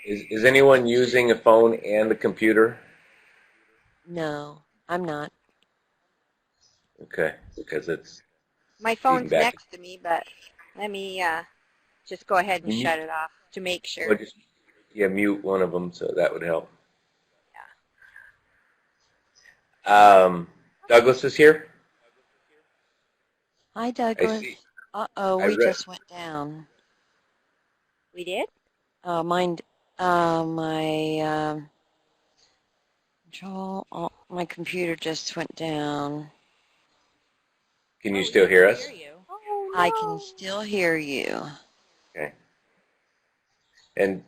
Is anyone using a phone and a computer? No, I'm not. Okay, because it's My feeding phone's back. next to me, but let me just go ahead and shut it off to make Well, sure. just yeah, mute one of them, so that would help. Douglas is here. Hi, I Douglas. see. Uh-oh, I we read. just went down. We did? Mine, my control, my computer just went down. Can you Oh, still we hear can us? hear you. Oh I can no. still hear you. Okay. And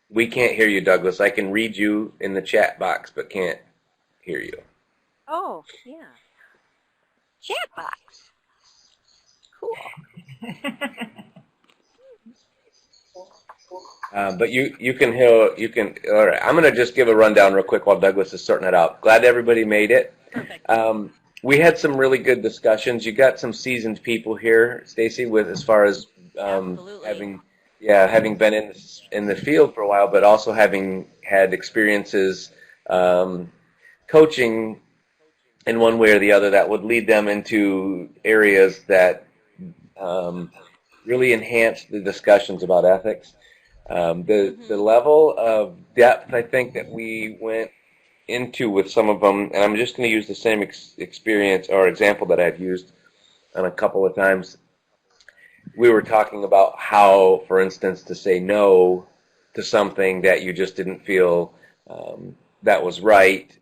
we can't hear you, Douglas. I can read you in the chat box, but can't hear you. Oh, yeah. Chat box. Cool. But you can hear all right. I'm gonna just give a rundown real quick while Douglas is sorting it out. Glad everybody made it. Perfect. We had some really good discussions. You got some seasoned people here, Stacy, with as far as Absolutely. having been in the field for a while, but also having had experiences coaching in one way or the other that would lead them into areas that um, really enhance the discussions about ethics. The level of depth I think that we went into with some of them, and I'm just going to use the same experience or example that I've used on a couple of times. We were talking about how, for instance, to say no to something that you just didn't feel that was right.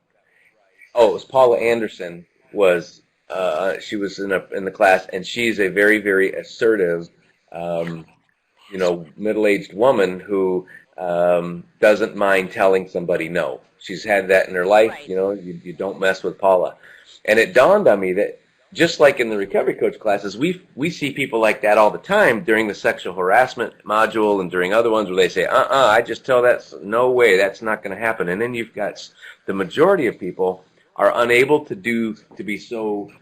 Oh, it was Paula Anderson. Was She was in the class, and she's a very assertive, um, middle-aged woman who doesn't mind telling somebody no. She's had that in her life. Right. You don't mess with Paula. And it dawned on me that just like in the recovery coach classes, we see people like that all the time during the sexual harassment module and during other ones where they say, I just tell that, no way, that's not going to happen. And then you've got the majority of people are unable to be so,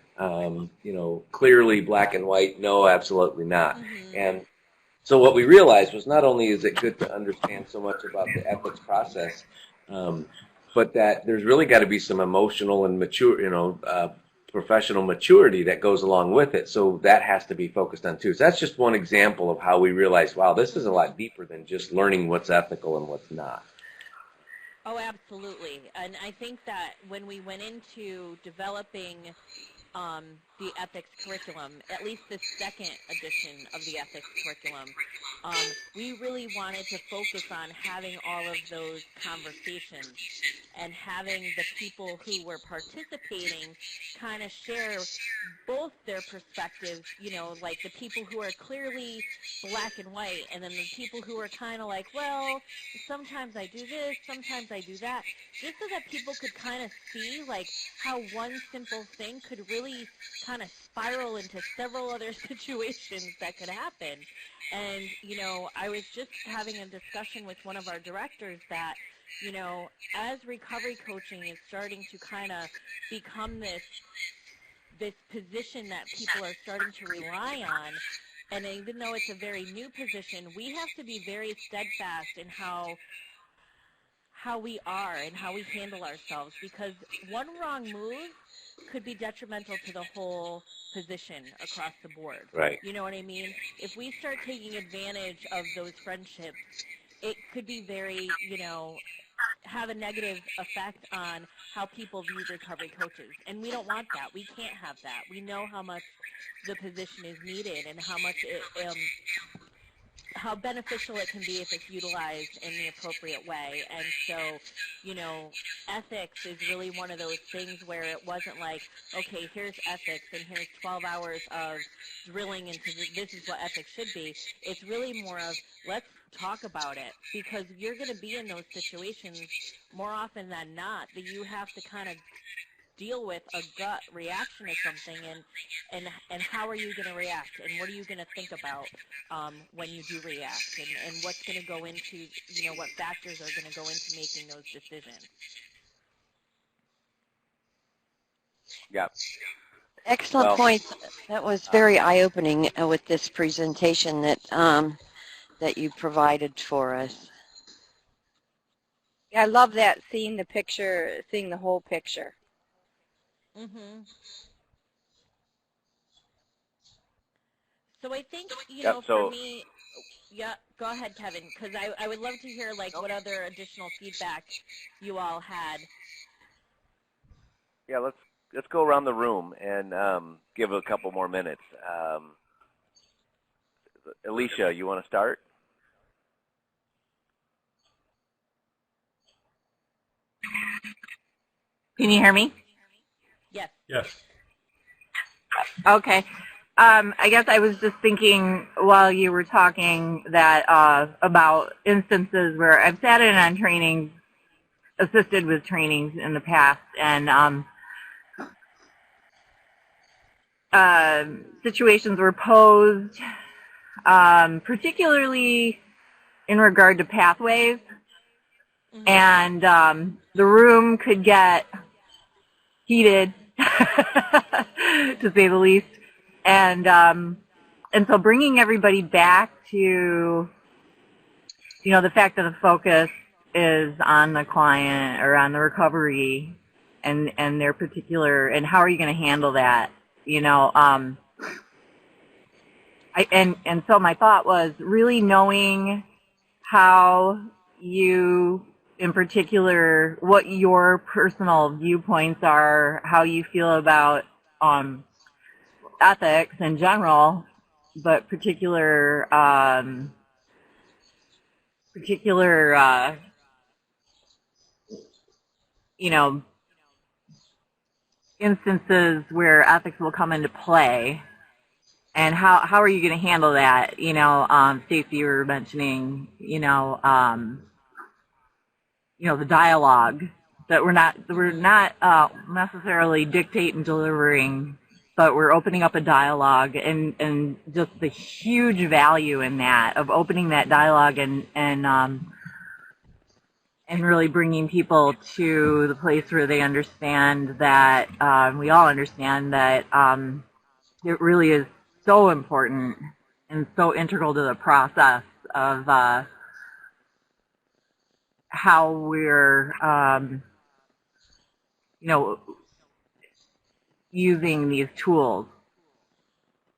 clearly black and white, no, absolutely not. And so what we realized was not only is it good to understand so much about the ethics process, um, but that there's really got to be some emotional and mature, professional maturity that goes along with it. So that has to be focused on too. So that's just one example of how we realized, wow, this is a lot deeper than just learning what's ethical and what's not. Oh, absolutely. And I think that when we went into developing the ethics curriculum, at least the second edition of the ethics curriculum, we really wanted to focus on having all of those conversations and having the people who were participating kind of share both their perspectives, like the people who are clearly black and white, and then the people who are kind of like, well, sometimes I do this, sometimes I do that, just so that people could kind of see like how one simple thing could really kind of spiral into several other situations that could happen. And, I was just having a discussion with one of our directors that, as recovery coaching is starting to kind of become this position that people are starting to rely on, and even though it's a very new position, we have to be very steadfast in how we are and how we handle ourselves, because one wrong move could be detrimental to the whole position across the board. Right. You know what I mean? If we start taking advantage of those friendships, it could be very, have a negative effect on how people view recovery coaches. And we don't want that. We can't have that. We know how much the position is needed and how much how beneficial it can be if it's utilized in the appropriate way. And so, ethics is really one of those things where it wasn't like, okay, here's ethics and here's 12 hours of drilling into this is what ethics should be. It's really more of, let's talk about it, because you're going to be in those situations more often than not that you have to kind of deal with a gut reaction to something, and how are you going to react, and what are you going to think about when you do react, and what's going to go into, what factors are going to go into making those decisions. Yeah. Excellent Well, points. That was very eye-opening with this presentation that you provided for us. Yeah, I love that, seeing the picture, seeing the whole picture. Mhm. So I think, Yep. for So me, yeah, go ahead, Kevin, because I would love to hear like what other additional feedback you all had. yeah, let's go around the room and give a couple more minutes. Alicia, you want to start? Can you hear me? Yes. Yes. Okay. I guess I was just thinking while you were talking that about instances where I've sat in on trainings, assisted with trainings in the past, and situations were posed, particularly in regard to pathways, Mhm. and the room could get heated, to say the least, and so bringing everybody back to, the fact that the focus is on the client or on the recovery and their particular, and how are you going to handle that, and so my thought was really knowing how you, in particular, what your personal viewpoints are, how you feel about ethics in general, but particular, you know, instances where ethics will come into play, and how are you going to handle that? Stacey, you were mentioning, the dialogue that we're not necessarily dictate and delivering, but we're opening up a dialogue, and just the huge value in that, of opening that dialogue and really bringing people to the place where they understand that, we all understand that, it really is so important and so integral to the process of how we're, using these tools,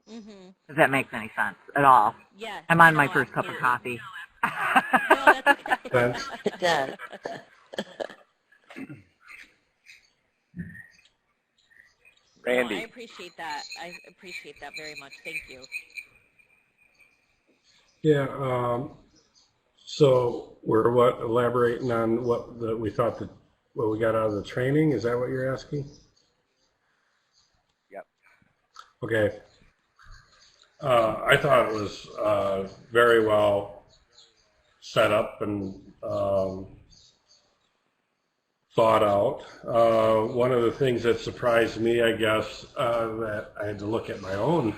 Mhm. if that makes any sense at all. Yes. I'm on No, my first cup of absolutely. coffee. No, that's okay. Sense. It does. No, I Randy. appreciate that. I appreciate that very much. Thank you. Yeah. So we're elaborating on we thought that what we got out of the training. Is that what you're asking? Yep. Okay. I thought it was very well set up and thought out. One of the things that surprised me, I guess, that I had to look at my own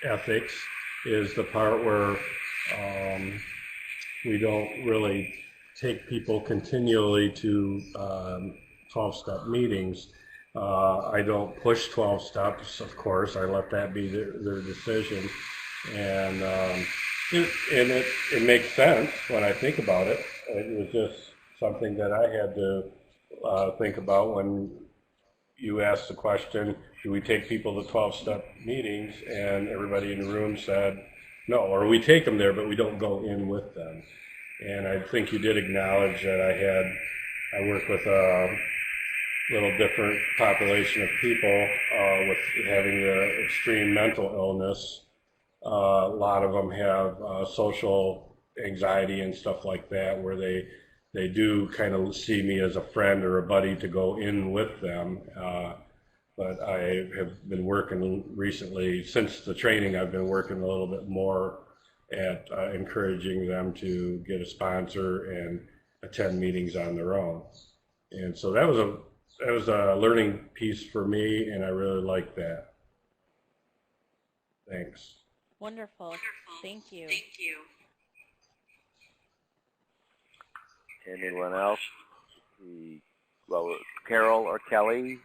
ethics, is the part where we don't really take people continually to 12-step meetings. I don't push 12 steps, of course. I let that be their decision. And it makes sense when I think about it. It was just something that I had to think about when you asked the question, do we take people to 12-step meetings? And everybody in the room said no, or we take them there, but we don't go in with them. And I think you did acknowledge that I work with a little different population of people with having the extreme mental illness. A lot of them have social anxiety and stuff like that, where they do kind of see me as a friend or a buddy to go in with them. But I have been working recently, since the training, I've been working a little bit more at encouraging them to get a sponsor and attend meetings on their own. And so that was a learning piece for me, and I really like that. Thanks. Wonderful. Thank you. Anyone else? Well, Carol or Kelly?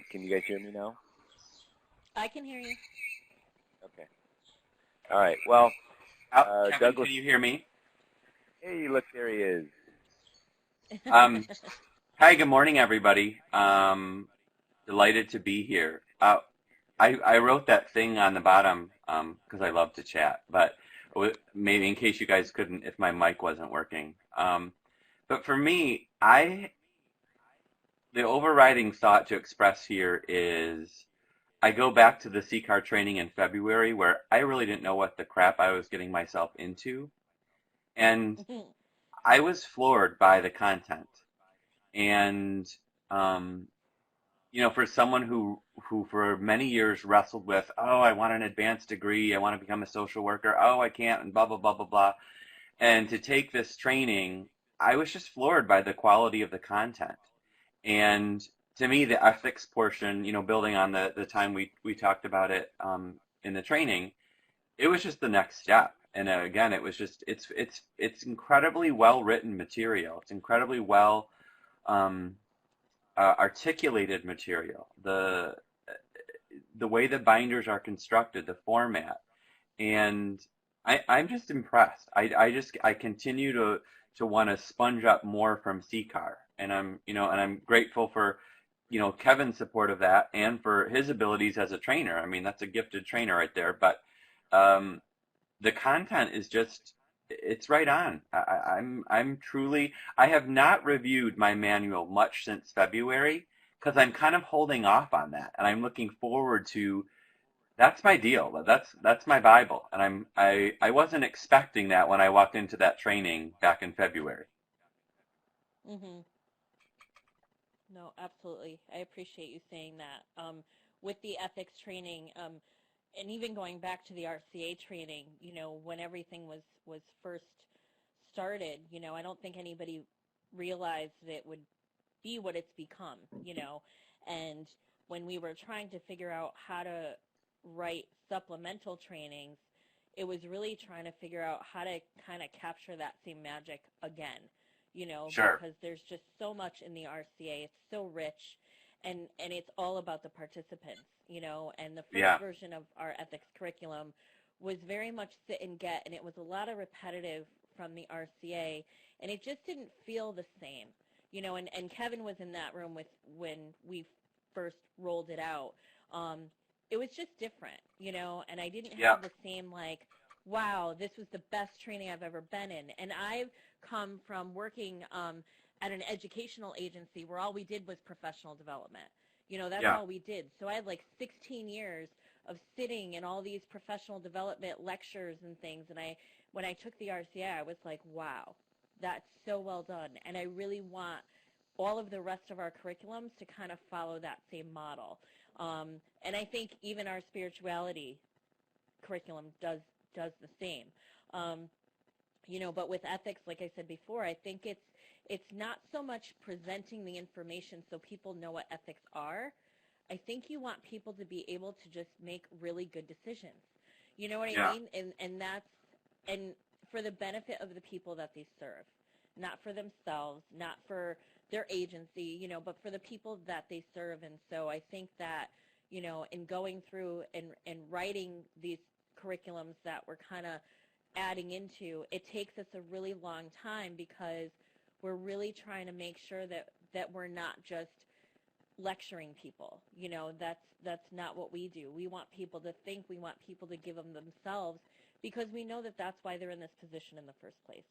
Can you guys hear me now? I can hear you. Okay. All right. Well, Kevin, Douglas, can you hear me? hey, look, there he is. Hi, good morning, everybody. Delighted to be here. I wrote that thing on the bottom because I love to chat, but maybe in case you guys couldn't, if my mic wasn't working. But for me, the overriding thought to express here is I go back to the CCAR training in February where I really didn't know what the crap I was getting myself into. And I was floored by the content. And, for someone who for many years wrestled with, oh, I want an advanced degree, I want to become a social worker, oh, I can't, and blah, blah, blah, blah, blah. And to take this training, I was just floored by the quality of the content. And to me, the ethics portion, building on the time we talked about it in the training, it was just the next step. And again, it was just it's incredibly well written material. It's incredibly well articulated material. The way the binders are constructed, the format, and I'm just impressed. I continue to want to sponge up more from CCAR, and I'm grateful for Kevin's support of that and for his abilities as a trainer. I mean, that's a gifted trainer right there. But the content is just, it's right on. I'm truly, I have not reviewed my manual much since February because I'm kind of holding off on that, and I'm looking forward to. That's my deal. That's my Bible, and I wasn't expecting that when I walked into that training back in February. Mhm. No, absolutely. I appreciate you saying that. With the ethics training, and even going back to the RCA training, when everything was first started, I don't think anybody realized that it would be what it's become, and when we were trying to figure out how to write supplemental trainings, it was really trying to figure out how to kind of capture that same magic again, Sure. because there's just so much in the RCA. It's so rich, and it's all about the participants, and the first Yeah. version of our ethics curriculum was very much sit and get, and it was a lot of repetitive from the RCA, and it just didn't feel the same, and Kevin was in that room when we first rolled it out. It was just different, and I didn't have the same, like, wow, this was the best training I've ever been in. And I've come from working at an educational agency where all we did was professional development. That's all we did. So I had like 16 years of sitting in all these professional development lectures and things. And when I took the RCA, I was like, wow, that's so well done. And I really want all of the rest of our curriculums to kind of follow that same model. And I think even our spirituality curriculum does the same. But with ethics, like I said before, I think it's not so much presenting the information so people know what ethics are. I think you want people to be able to just make really good decisions. You know what I mean? And for the benefit of the people that they serve, not for themselves, not for their agency, but for the people that they serve. And so I think that, in going through and writing these curriculums that we're kind of adding into, it takes us a really long time because we're really trying to make sure that we're not just lecturing people. That's not what we do. We want people to think, we want people to give them themselves, because we know that that's why they're in this position in the first place.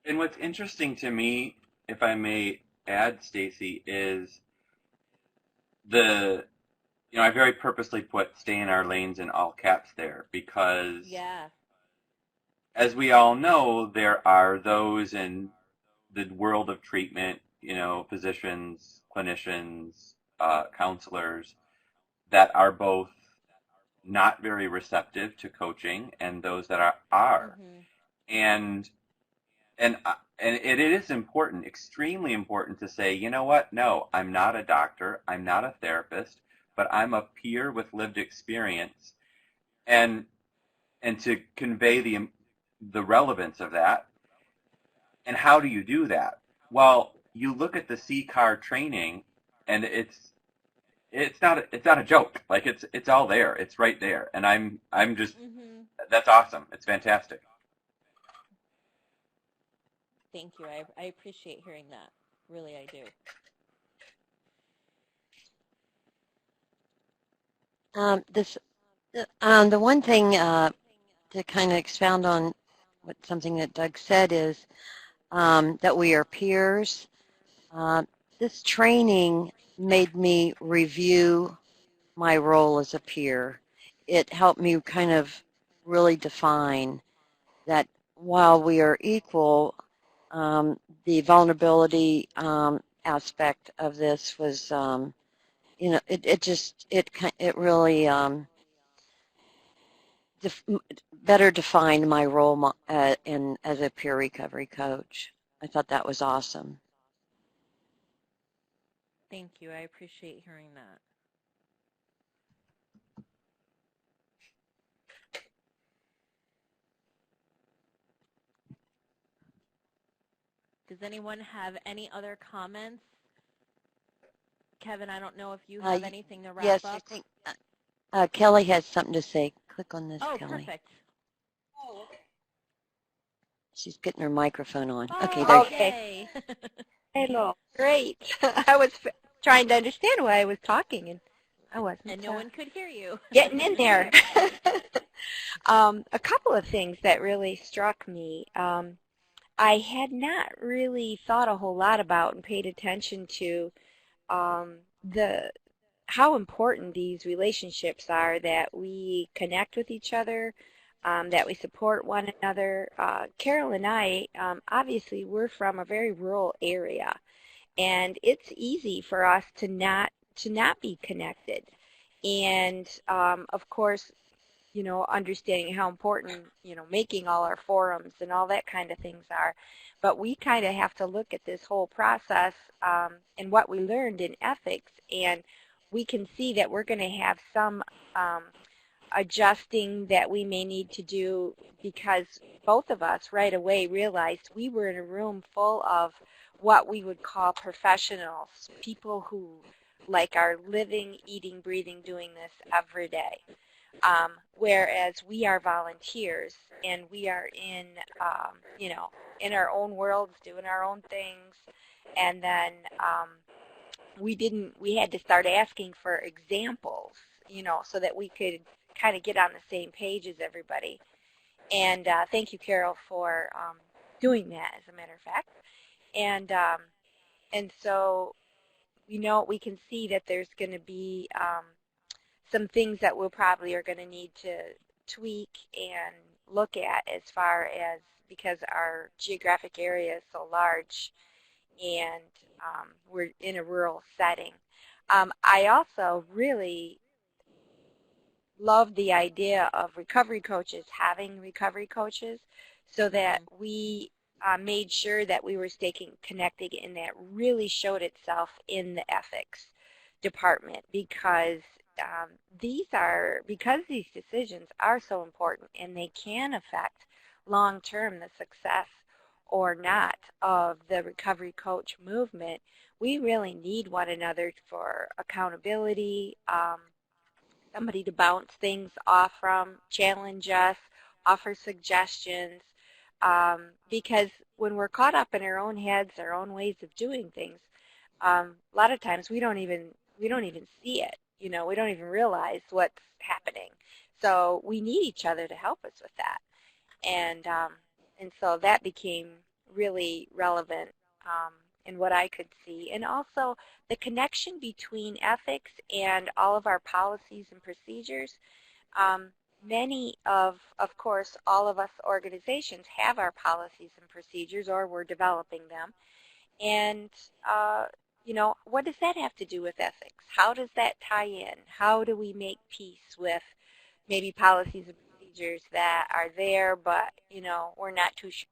And what's interesting to me, if I may add, Stacy, is I very purposely put "stay in our lanes" in all caps there because, as we all know, there are those in the world of treatment, physicians, clinicians, counselors, that are both not very receptive to coaching and those that are. Mm-hmm. And it is important, extremely important, to say, you know what? No, I'm not a doctor. I'm not a therapist, but I'm a peer with lived experience, and to convey the relevance of that. And how do you do that? Well, you look at the CCAR training, and it's not a joke. Like it's all there. It's right there. And I'm just Hmm. that's awesome. It's fantastic. Thank you. I appreciate hearing that. Really, I do. This the one thing to kind of expound on what something that Doug said is that we are peers. Uh, this training made me review my role as a peer. It helped me kind of really define that while we are equal, the vulnerability aspect of this was, it really def better defined my role as a peer recovery coach. I thought that was awesome. Thank you. I appreciate hearing that. Does anyone have any other comments? Kevin, I don't know if you have anything to wrap yes, up. I think Kelly has something to say. Click on this, Oh, Kelly. perfect. She's getting her microphone on. Okay, Oh, there. Okay. yay. Hello. Great. I was trying to understand why I was talking, and I wasn't. And no one could hear you. Getting in there. A couple of things that really struck me. I had not really thought a whole lot about and paid attention to the how important these relationships are, that we connect with each other, that we support one another. Carol and I, obviously, we're from a very rural area, and it's easy for us to not be connected. And of course, understanding how important, making all our forums and all that kind of things are. But we kind of have to look at this whole process and what we learned in ethics, and we can see that we're going to have some adjusting that we may need to do, because both of us right away realized we were in a room full of what we would call professionals, people who are living, eating, breathing, doing this every day. Whereas we are volunteers, and we are in our own worlds, doing our own things, and then we had to start asking for examples, so that we could kind of get on the same page as everybody. And thank you, Carol, for doing that, as a matter of fact. And so, we can see that there's going to be some things that we'll probably are going to need to tweak and look at, as far as, because our geographic area is so large, and we're in a rural setting. I also really love the idea of recovery coaches having recovery coaches, so that we made sure that we were staying connected, and that really showed itself in the ethics department, because these decisions are so important, and they can affect long-term the success or not of the recovery coach movement. We really need one another for accountability, somebody to bounce things off from, challenge us, offer suggestions, because when we're caught up in our own heads, our own ways of doing things, a lot of times we don't even see it. We don't even realize what's happening. So we need each other to help us with that, and so that became really relevant in what I could see. And also the connection between ethics and all of our policies and procedures. Many of course, all of us organizations have our policies and procedures, or we're developing them. And, what does that have to do with ethics? How does that tie in? How do we make peace with maybe policies and procedures that are there, but, we're not too sure?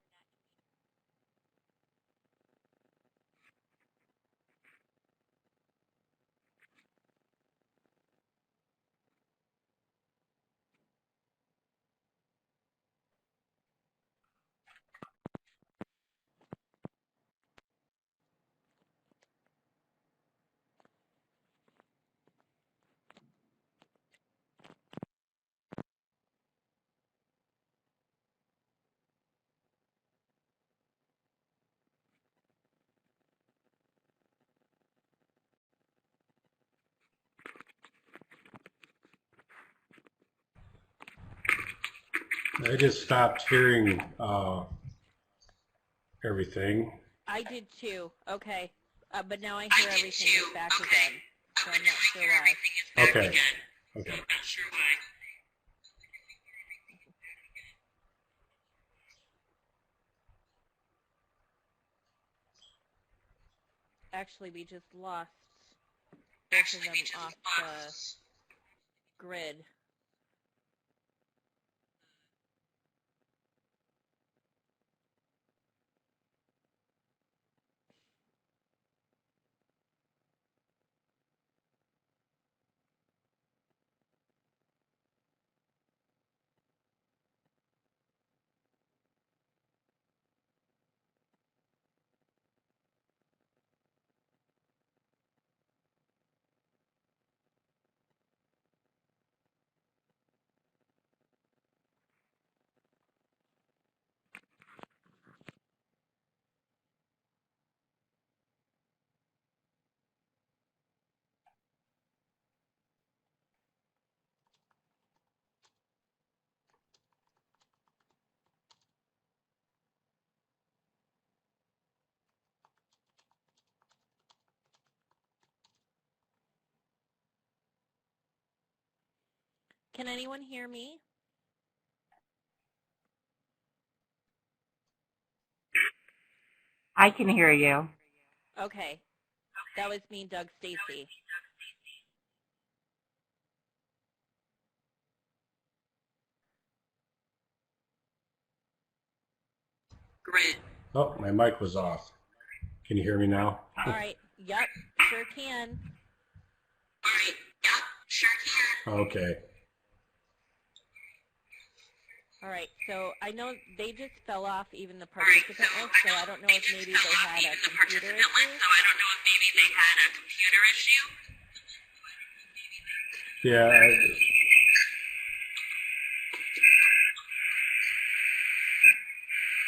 I just stopped hearing everything. I did too. Okay. But now I hear everything is back again. So I'm not sure why. Okay. Okay. Actually, we just lost both of them off the grid. Can anyone hear me? I can hear you. Okay. That was me, Doug Stacy. Great. Oh, my mic was off. Can you hear me now? All right. Yep, sure can. Okay. All right, so I know they just fell off even the participant list, so I don't know if maybe they had a computer issue. Yeah.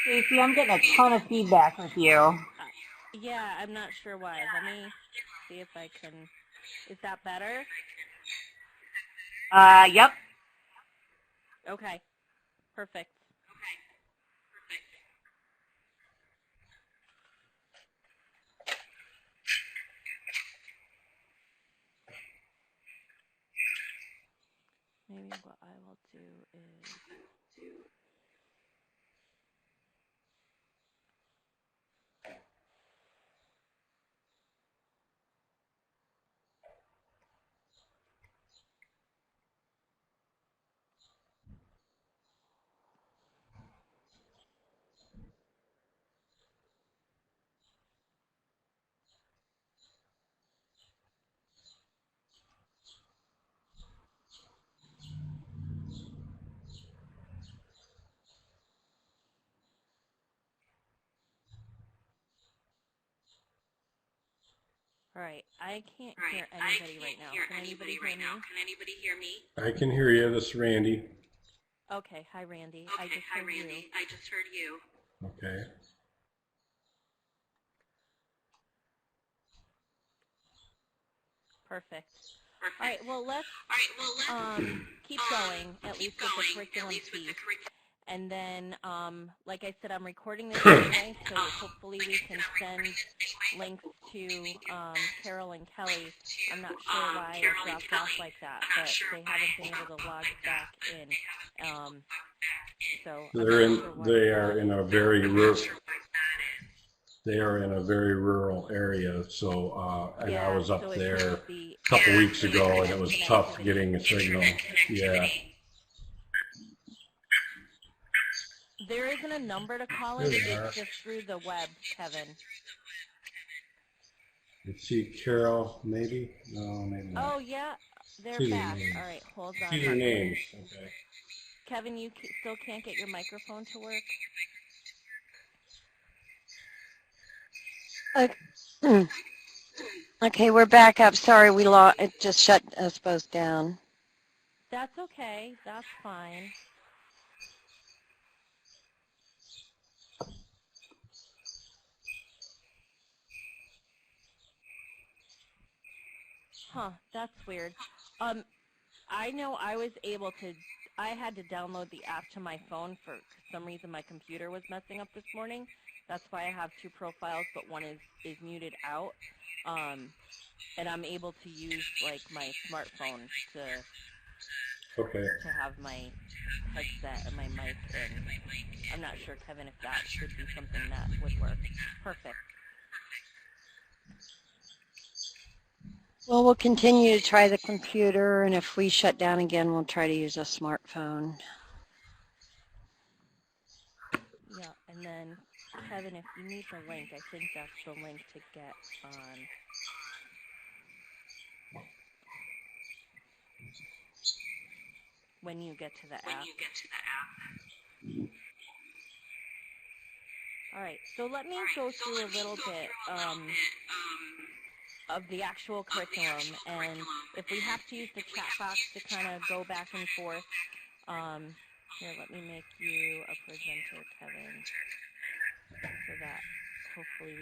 Stacey, I'm getting a ton of feedback with you. Yeah, I'm not sure why. Let me see if I can. Is that better? Yep. Okay, perfect. Maybe what I will do is. All right, I can't hear anybody right now. Can anybody hear me? I can hear you. This is Randy. Okay, hi Randy. I just heard you. Okay. Perfect. All right, well let's keep going, at least with the curriculum piece. And then, like I said, I'm recording this anyway, so hopefully we can send links to Carol and Kelly. I'm not sure why it dropped off like that, but they haven't been able to log back in. So They are in a very rural area. So and I was up there a couple weeks ago, and it was tough getting a signal. Yeah. There isn't a number to call it. It's just through the web, Kevin. Let's see, Carol, maybe? No, maybe not. Oh, yeah, they're See back. their All right, hold on. See their names. Okay. Kevin, you still can't get your microphone to work? Okay, we're back up. Sorry, it just shut us both down. That's okay. That's fine. Huh, that's weird. I know I was able to I had to download the app to my phone for some reason my computer was messing up this morning. That's why I have two profiles, but one is muted out. And I'm able to use like my smartphone Okay. to have my headset and my mic in. I'm not sure, Kevin, if that would be something that would work. Perfect. Well, we'll continue to try the computer, and if we shut down again, we'll try to use a smartphone. Yeah, and then Kevin, if you need the link, I think that's the link to get on. When you get to the app. All right, so let me go through a little bit of the actual curriculum, and if we have to use the chat box to kind of go back and forth, here, let me make you a presenter, Kevin, so that hopefully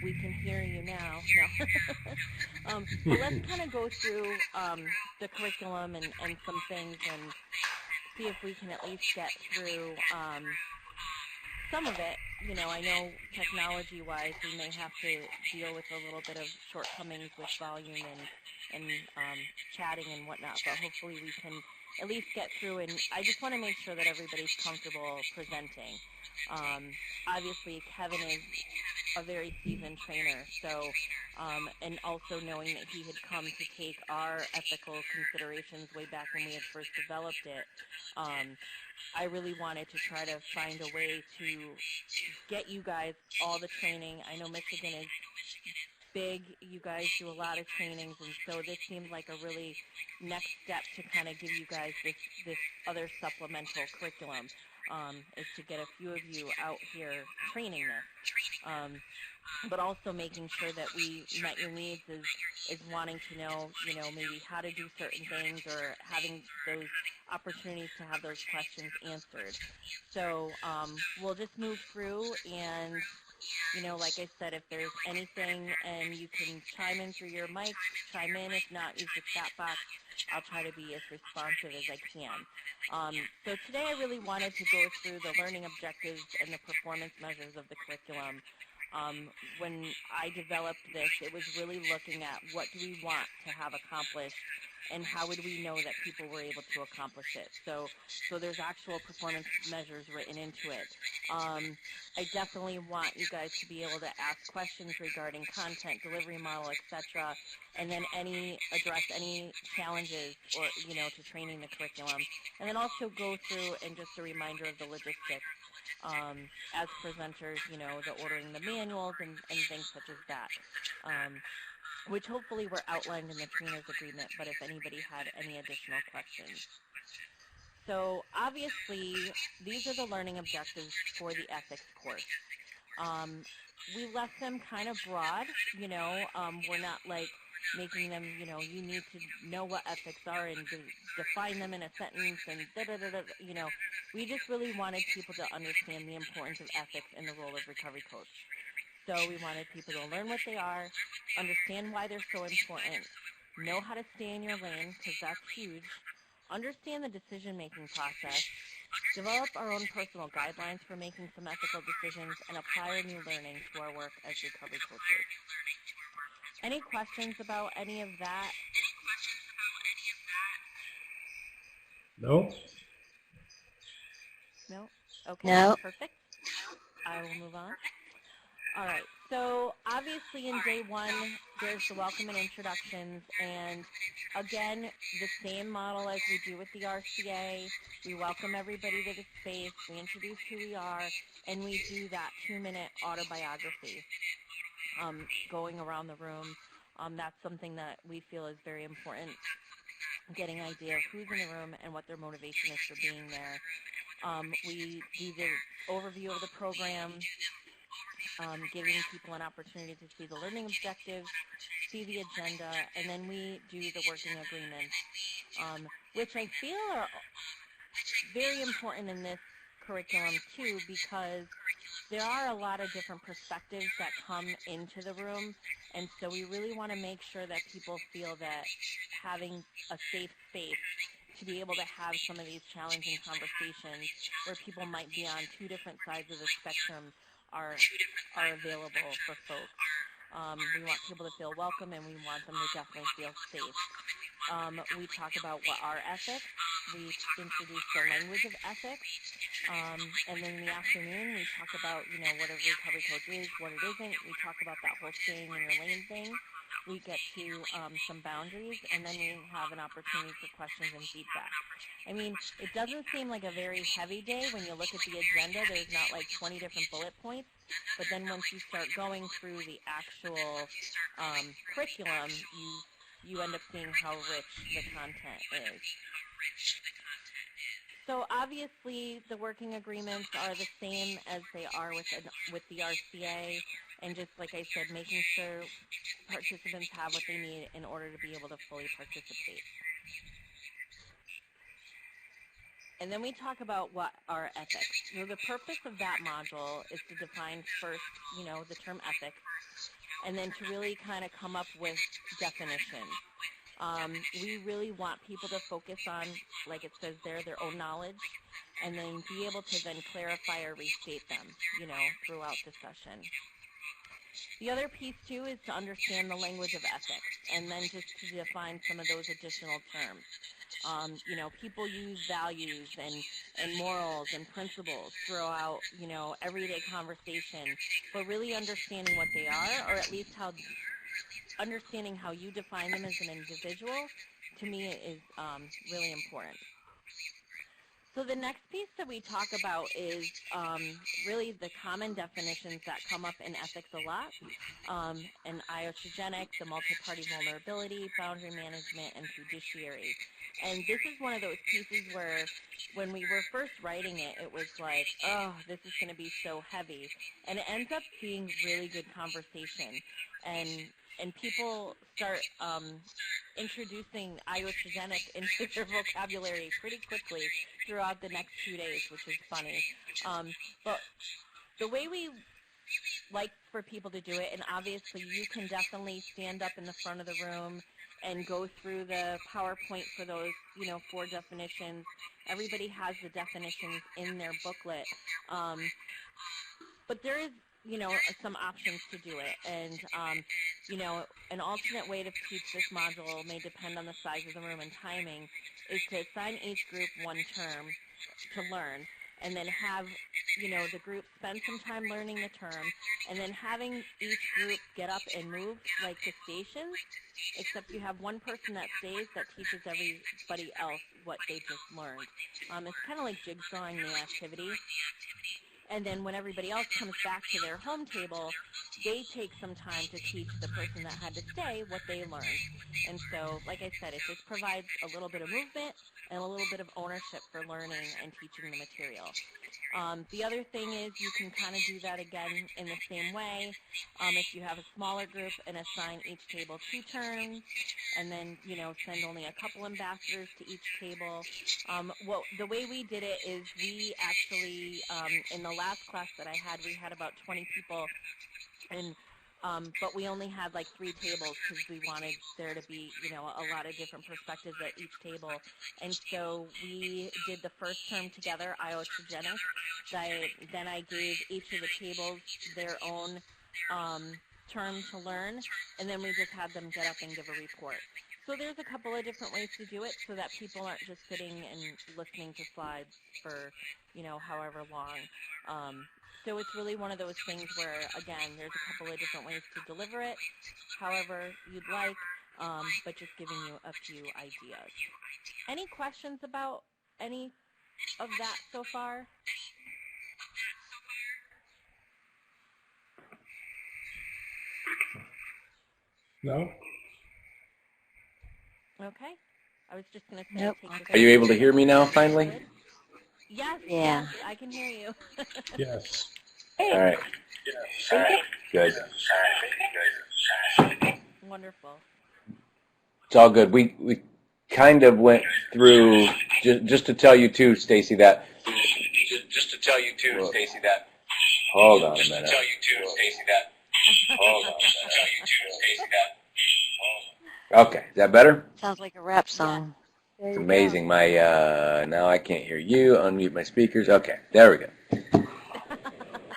we can hear you now. No. But let's kind of go through the curriculum and some things and see if we can at least get through some of it. You know, I know technology-wise we may have to deal with a little bit of shortcomings with volume and chatting and whatnot, but hopefully we can at least get through, and I just want to make sure that everybody's comfortable presenting. Obviously, Kevin is a very seasoned trainer, so, and also knowing that he had come to take our ethical considerations way back when we had first developed it, I really wanted to try to find a way to get you guys all the training. I know Michigan is big. You guys do a lot of trainings, and so this seemed like a really next step to kind of give you guys this other supplemental curriculum, is to get a few of you out here training this. But also making sure that we met your needs is wanting to know, you know, maybe how to do certain things or having those opportunities to have those questions answered. So we'll just move through and, you know, like I said, if there's anything and you can chime in through your mic, chime in. If not, use the chat box. I'll try to be as responsive as I can. So today I really wanted to go through the learning objectives and the performance measures of the curriculum. When I developed this, it was really looking at what do we want to have accomplished and how would we know that people were able to accomplish it. So there's actual performance measures written into it. I definitely want you guys to be able to ask questions regarding content, delivery model, etc., and then address any challenges or, you know, to training the curriculum. And then also go through and just a reminder of the logistics. As presenters, you know, the ordering the manuals and things such as that, which hopefully were outlined in the trainer's agreement, but if anybody had any additional questions. So obviously, these are the learning objectives for the ethics course. We left them kind of broad, you know, we're not like making them, you know, you need to know what ethics are and define them in a sentence and da-da-da-da, you know. We just really wanted people to understand the importance of ethics in the role of recovery coach. So we wanted people to learn what they are, understand why they're so important, know how to stay in your lane, because that's huge, understand the decision-making process, develop our own personal guidelines for making some ethical decisions, and apply our new learning to our work as recovery coaches. Any questions about any of that? No? No? Okay, No. perfect. I will move on. All right, so obviously in day one, there's the welcome and introductions, and again, the same model as we do with the RCA. We welcome everybody to the space, we introduce who we are, and we do that 2-minute autobiography going around the room. That's something that we feel is very important, getting an idea of who's in the room and what their motivation is for being there. We do the overview of the program, giving people an opportunity to see the learning objectives, see the agenda, and then we do the working agreements, which I feel are very important in this curriculum too, because there are a lot of different perspectives that come into the room, and so we really want to make sure that people feel that having a safe space to be able to have some of these challenging conversations where people might be on two different sides of the spectrum are available for folks. We want people to feel welcome, and we want them to definitely feel safe. We talk about what are ethics. We introduce the language of ethics. And then in the afternoon, we talk about, what a recovery coach is, what it isn't. We talk about that whole staying in your lane thing. We get to some boundaries, and then we have an opportunity for questions and feedback. I mean, it doesn't seem like a very heavy day when you look at the agenda. There's not like 20 different bullet points, but then once you start going through the actual curriculum, you end up seeing how rich the content is. So obviously the working agreements are the same as they are with the RCA, and just like I said, making sure participants have what they need in order to be able to fully participate. And then we talk about what are ethics. So the purpose of that module is to define first, the term ethics, and then to really kind of come up with definitions. We really want people to focus on, like it says there, their own knowledge, and then be able to then clarify or restate them, throughout the session. The other piece, too, is to understand the language of ethics, and then just to define some of those additional terms. People use values and morals and principles throughout, everyday conversation, but really understanding what they are, or at least understanding how you define them as an individual, to me, is really important. So the next piece that we talk about is really the common definitions that come up in ethics a lot, and iatrogenic, the multi-party vulnerability, boundary management, and fiduciary. And this is one of those pieces where when we were first writing it, it was like, oh, this is going to be so heavy. And it ends up being really good conversation. And people start introducing iatrogenic into their vocabulary pretty quickly throughout the next 2 days, which is funny. But the way we like for people to do it, and obviously you can definitely stand up in the front of the room and go through the PowerPoint for those, 4 definitions. Everybody has the definitions in their booklet. But there is, some options to do it. And, an alternate way to teach this module may depend on the size of the room and timing, is to assign each group one term to learn, and then have, the group spend some time learning the term, and then having each group get up and move like to stations, except you have one person that stays that teaches everybody else what they just learned. It's kind of like jigsawing the activity. And then when everybody else comes back to their home table, they take some time to teach the person that had to stay what they learned. And so, like I said, it just provides a little bit of movement and a little bit of ownership for learning and teaching the material. The other thing is you can kind of do that again in the same way. If you have a smaller group, and assign each table 2 turns, and then, send only a couple ambassadors to each table. The way we did it is we actually, in the last class that I had, we had about 20 people, and but we only had like 3 tables because we wanted there to be, a lot of different perspectives at each table. And so we did the first term together, iatrogenic. Then I gave each of the tables their own term to learn, and then we just had them get up and give a report. So there's a couple of different ways to do it so that people aren't just sitting and listening to slides for, however long. So it's really one of those things where, again, there's a couple of different ways to deliver it, however you'd like, but just giving you a few ideas. Any questions about any of that so far? No? Okay. I was just going to say, Nope. take this. Are you able to hear me now, finally? Yes, Yeah. yes, I can hear you. Yes. All right. Good. Wonderful. It's all good. We kind of went through, just to tell you too, Stacy, that. Just to tell you too, Stacy, that. Hold on a minute. Just to tell you too, Stacy, that. Hold on a minute. Just to tell you too, Stacy, that. Okay, is that better? Sounds like a rap song. There It's you go. amazing. My now I can't hear you. Unmute my speakers. Okay, there we go.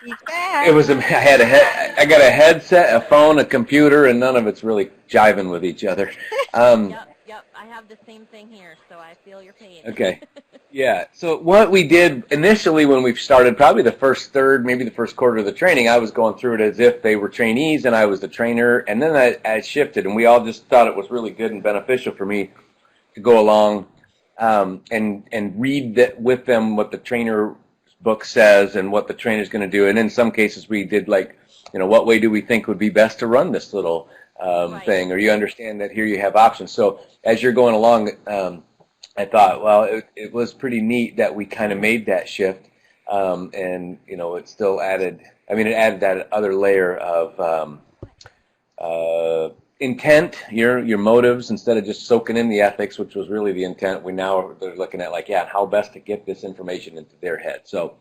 He's It back. was. I got a headset, a phone, a computer, and none of it's really jiving with each other. Um, Yep. I have the same thing here, so I feel your pain. okay. Yeah. So what we did initially when we started, probably the first third, maybe the first quarter of the training, I was going through it as if they were trainees and I was the trainer, and then I shifted, and we all just thought it was really good and beneficial for me to go along and read that with them what the trainer book says and what the trainer's going to do. And in some cases, we did like, what way do we think would be best to run this little Right. thing? Or you understand that here you have options. So as you're going along, I thought, well, it was pretty neat that we kind of made that shift. And, it still added, it added that other layer of intent, your motives, instead of just soaking in the ethics, which was really the intent. They're looking at how best to get this information into their head. So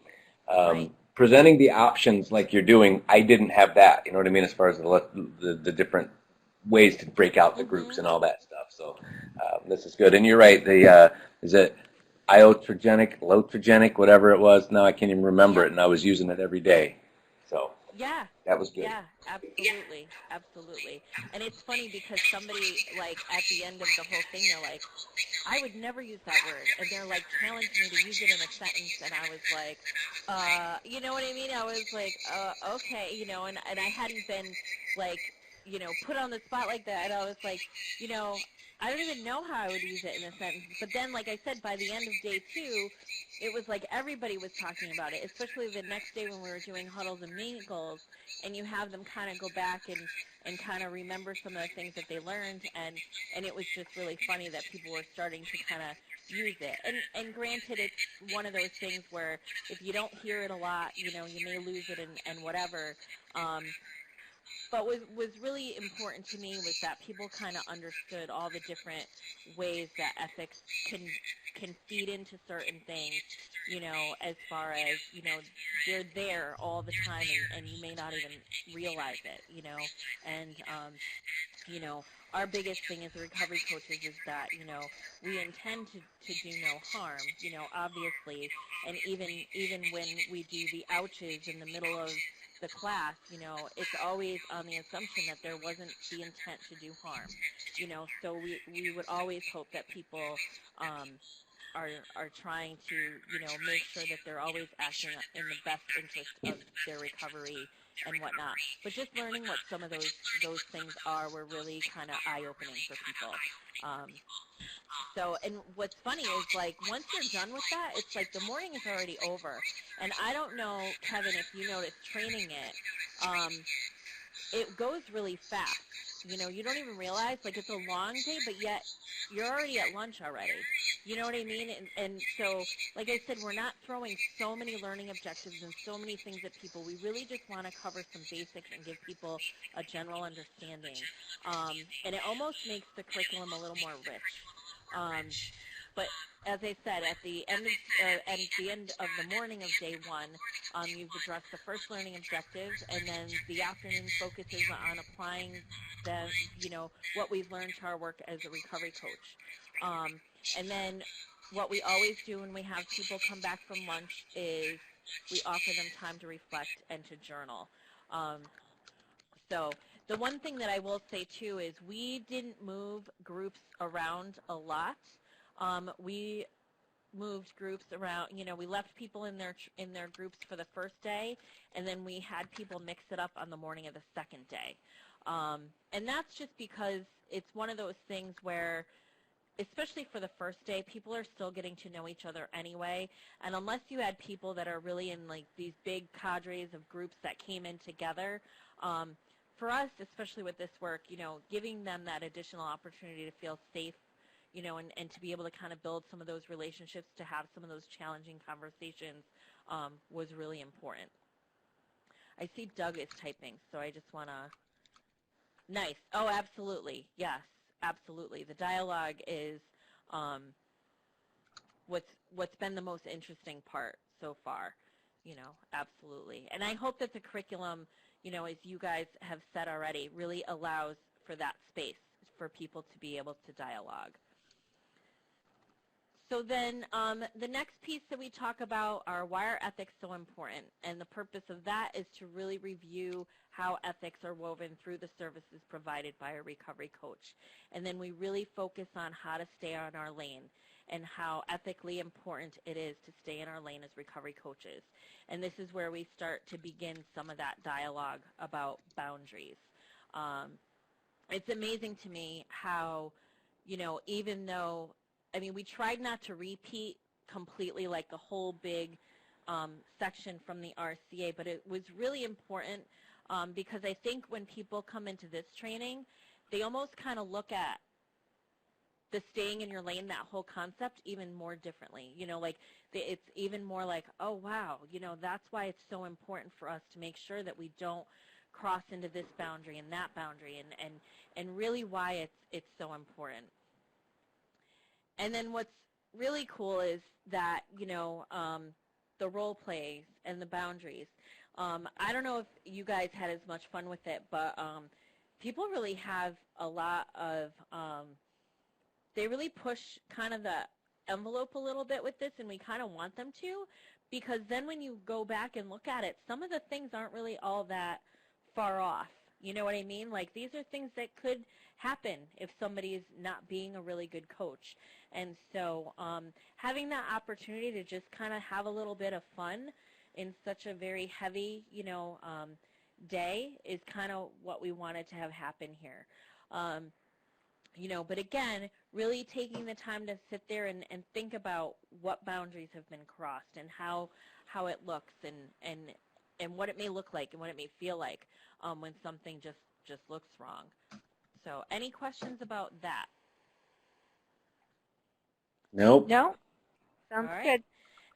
Right. presenting the options like you're doing, I didn't have that, you know what I mean, as far as the different ways to break out the groups and all that stuff. So this is good. And you're right, is it lotrogenic, whatever it was. Now I can't even remember it, and I was using it every day. So Yeah. that was good. Yeah, absolutely. And it's funny because somebody, like, at the end of the whole thing, they're like, I would never use that word. And they're, like, challenged me to use it in a sentence. And I was like, you know what I mean? I was like, okay, and I hadn't been, like, put on the spot like that. And I was like, I don't even know how I would use it in a sentence. But then, like I said, by the end of day 2, it was like everybody was talking about it, especially the next day when we were doing huddles and mingles, and you have them kind of go back and kind of remember some of the things that they learned, and it was just really funny that people were starting to kind of use it. And granted, it's one of those things where if you don't hear it a lot, you may lose it and whatever. But what was really important to me was that people kind of understood all the different ways that ethics can feed into certain things, as far as, they're there all the time and you may not even realize it, and, our biggest thing as recovery coaches is that, we intend to do no harm, obviously, and even when we do the ouches in the middle of the class, it's always on the assumption that there wasn't the intent to do harm, so we would always hope that people are trying to, make sure that they're always acting in the best interest of their recovery and whatnot. But just learning what some of those things are were really kind of eye-opening for people. And what's funny is, like, once you're done with that, it's like the morning is already over. And I don't know, Kevin, if you noticed training it goes really fast. You don't even realize, like, it's a long day, but yet you're already at lunch already. You know what I mean? And so, like I said, we're not throwing so many learning objectives and so many things at people. We really just want to cover some basics and give people a general understanding. And it almost makes the curriculum a little more rich. But as I said, at the end of the morning of day 1, you've addressed the first learning objective, and then the afternoon focuses on applying what we've learned to our work as a recovery coach. And then what we always do when we have people come back from lunch is we offer them time to reflect and to journal. So the one thing that I will say, too, is we didn't move groups around a lot. We moved groups around, we left people in their groups for the first day, and then we had people mix it up on the morning of the second day. And that's just because it's one of those things where, especially for the first day, people are still getting to know each other anyway, and unless you had people that are really in, like, these big cadres of groups that came in together, for us, especially with this work, giving them that additional opportunity to feel safe, and to be able to kind of build some of those relationships, to have some of those challenging conversations, was really important. I see Doug is typing, so I just want to... Nice. Oh, absolutely. Yes, absolutely. The dialogue is what's been the most interesting part so far, absolutely. And I hope that the curriculum, as you guys have said already, really allows for that space for people to be able to dialogue. So then the next piece that we talk about are why are ethics so important? And the purpose of that is to really review how ethics are woven through the services provided by a recovery coach. And then we really focus on how to stay on our lane and how ethically important it is to stay in our lane as recovery coaches. And this is where we start to begin some of that dialogue about boundaries. It's amazing to me how, even though, we tried not to repeat completely like the whole big section from the RCA, but it was really important because I think when people come into this training, they almost kind of look at the staying in your lane, that whole concept, even more differently. It's even more like, oh, wow, that's why it's so important for us to make sure that we don't cross into this boundary and that boundary, and really why it's so important. And then what's really cool is that, the role plays and the boundaries. I don't know if you guys had as much fun with it, but people really have a lot of, they really push kind of the envelope a little bit with this, and we kind of want them to, because then when you go back and look at it, some of the things aren't really all that far off. You know what I mean? Like, these are things that could happen if somebody is not being a really good coach. And so having that opportunity to just kind of have a little bit of fun in such a very heavy, day is kind of what we wanted to have happen here. But again, really taking the time to sit there and think about what boundaries have been crossed and how it looks and what it may look like and what it may feel like when something just looks wrong. So any questions about that? Nope. No? Sounds All right. good.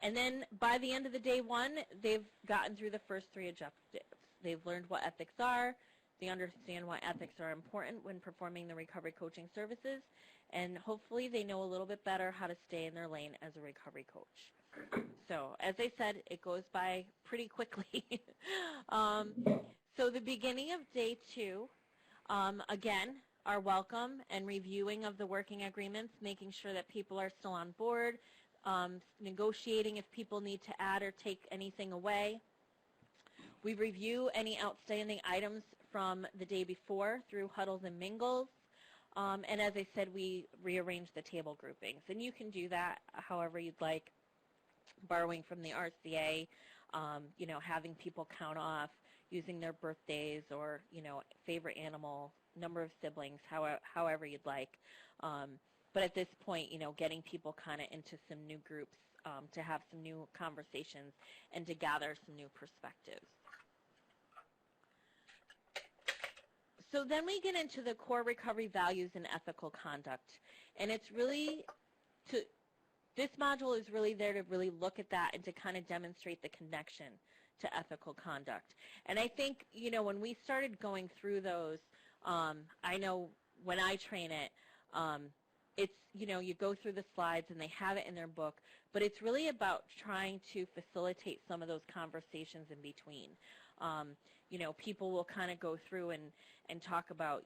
And then by the end of the day one, they've gotten through the first three objectives. They've learned what ethics are. They understand why ethics are important when performing the recovery coaching services. And hopefully they know a little bit better how to stay in their lane as a recovery coach. So as I said, it goes by pretty quickly. So the beginning of day two, again, our welcome and reviewing of the working agreements, making sure that people are still on board, negotiating if people need to add or take anything away. We review any outstanding items from the day before through huddles and mingles. And as I said, we rearrange the table groupings. And you can do that however you'd like, borrowing from the RCA, having people count off, using their birthdays or, favorite animal, number of siblings, however you'd like. But at this point, getting people kind of into some new groups to have some new conversations and to gather some new perspectives. So then we get into the core recovery values and ethical conduct. And it's really this module is really there to really look at that and to kind of demonstrate the connection to ethical conduct. And I think, when we started going through those, I know when I train it, it's, you go through the slides and they have it in their book, but it's really about trying to facilitate some of those conversations in between. People will kind of go through and talk about,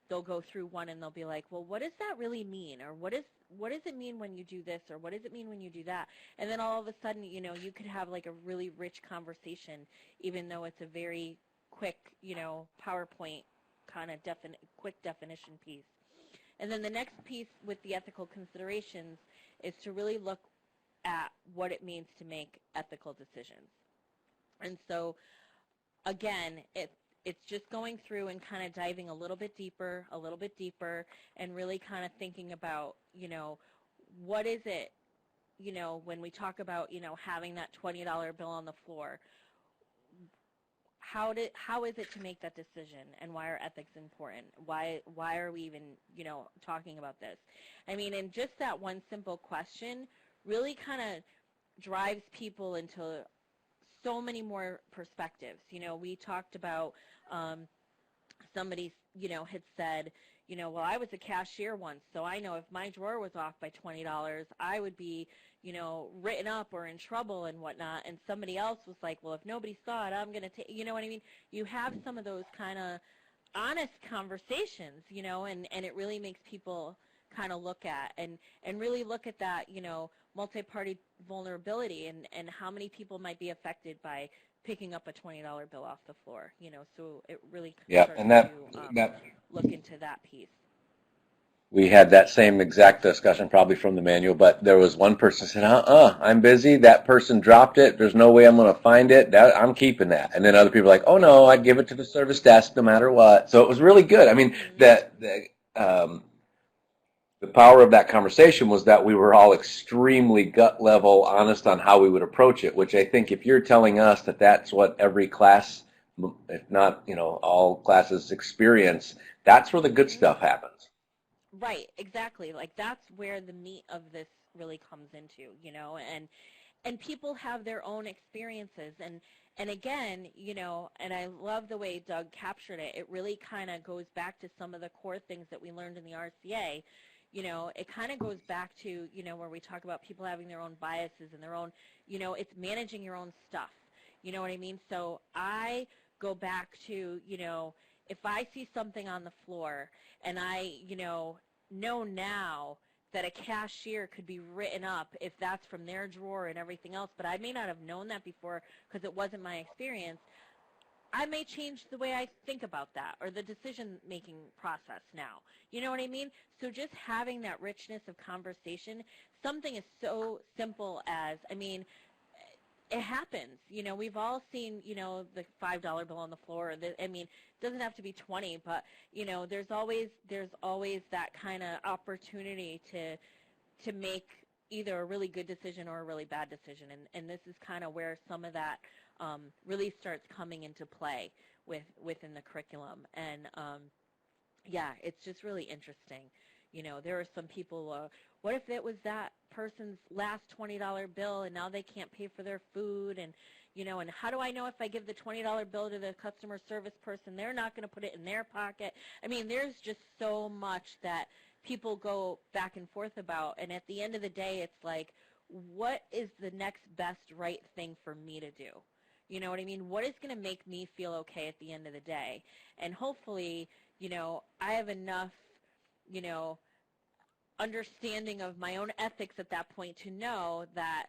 they'll go through one and they'll be like, well, what does that really mean? Or what does it mean when you do this? Or what does it mean when you do that? And then all of a sudden, you could have like a really rich conversation, even though it's a very quick, PowerPoint kind of quick definition piece. And then the next piece with the ethical considerations is to really look at what it means to make ethical decisions. And so, again, it's just going through and kind of diving a little bit deeper, and really kind of thinking about, what is it, when we talk about, having that $20 bill on the floor, how is it to make that decision, and why are ethics important? Why are we even, talking about this? And just that one simple question really kind of drives people into so many more perspectives. We talked about somebody, had said, well, I was a cashier once, so I know if my drawer was off by $20, I would be, written up or in trouble and whatnot. And somebody else was like, well, if nobody saw it, I'm going to take, you know what I mean? You have some of those kind of honest conversations, and it really makes people kind of look at and really look at that, multi-party vulnerability and how many people might be affected by picking up a $20 bill off the floor, so it really Yeah, starts and to that look into that piece. we had that same exact discussion probably from the manual, but there was one person who said, I'm busy. That person dropped it. There's no way I'm going to find it. I'm keeping that. And then other people are like, oh, no, I'd give it to the service desk no matter what. So it was really good. I mean, the power of that conversation was that we were all extremely gut level honest on how we would approach it, which I think if you're telling us that that's what every class, if not, all classes experience, that's where the good stuff happens. Right, exactly. Like that's where the meat of this really comes into, and people have their own experiences and again, and I love the way Doug captured it. It really kind of goes back to some of the core things that we learned in the RCA. It kind of goes back to, where we talk about people having their own biases and their own, it's managing your own stuff. You know what I mean? So I go back to, if I see something on the floor and I, know now that a cashier could be written up if that's from their drawer and everything else, but I may not have known that before because it wasn't my experience, I may change the way I think about that or the decision-making process now. You know what I mean? So just having that richness of conversation, something as so simple as, it happens. We've all seen, the $5 bill on the floor. It doesn't have to be 20, but, there's always that kind of opportunity to make either a really good decision or a really bad decision. And this is kind of where some of that really starts coming into play within the curriculum. And, yeah, it's just really interesting. There are some people, what if it was that person's last $20 bill and now they can't pay for their food and, and how do I know if I give the $20 bill to the customer service person, they're not going to put it in their pocket? There's just so much that people go back and forth about, and at the end of the day, it's like, what is the next best right thing for me to do? You know what I mean? What is going to make me feel okay at the end of the day? And hopefully, I have enough, understanding of my own ethics at that point to know that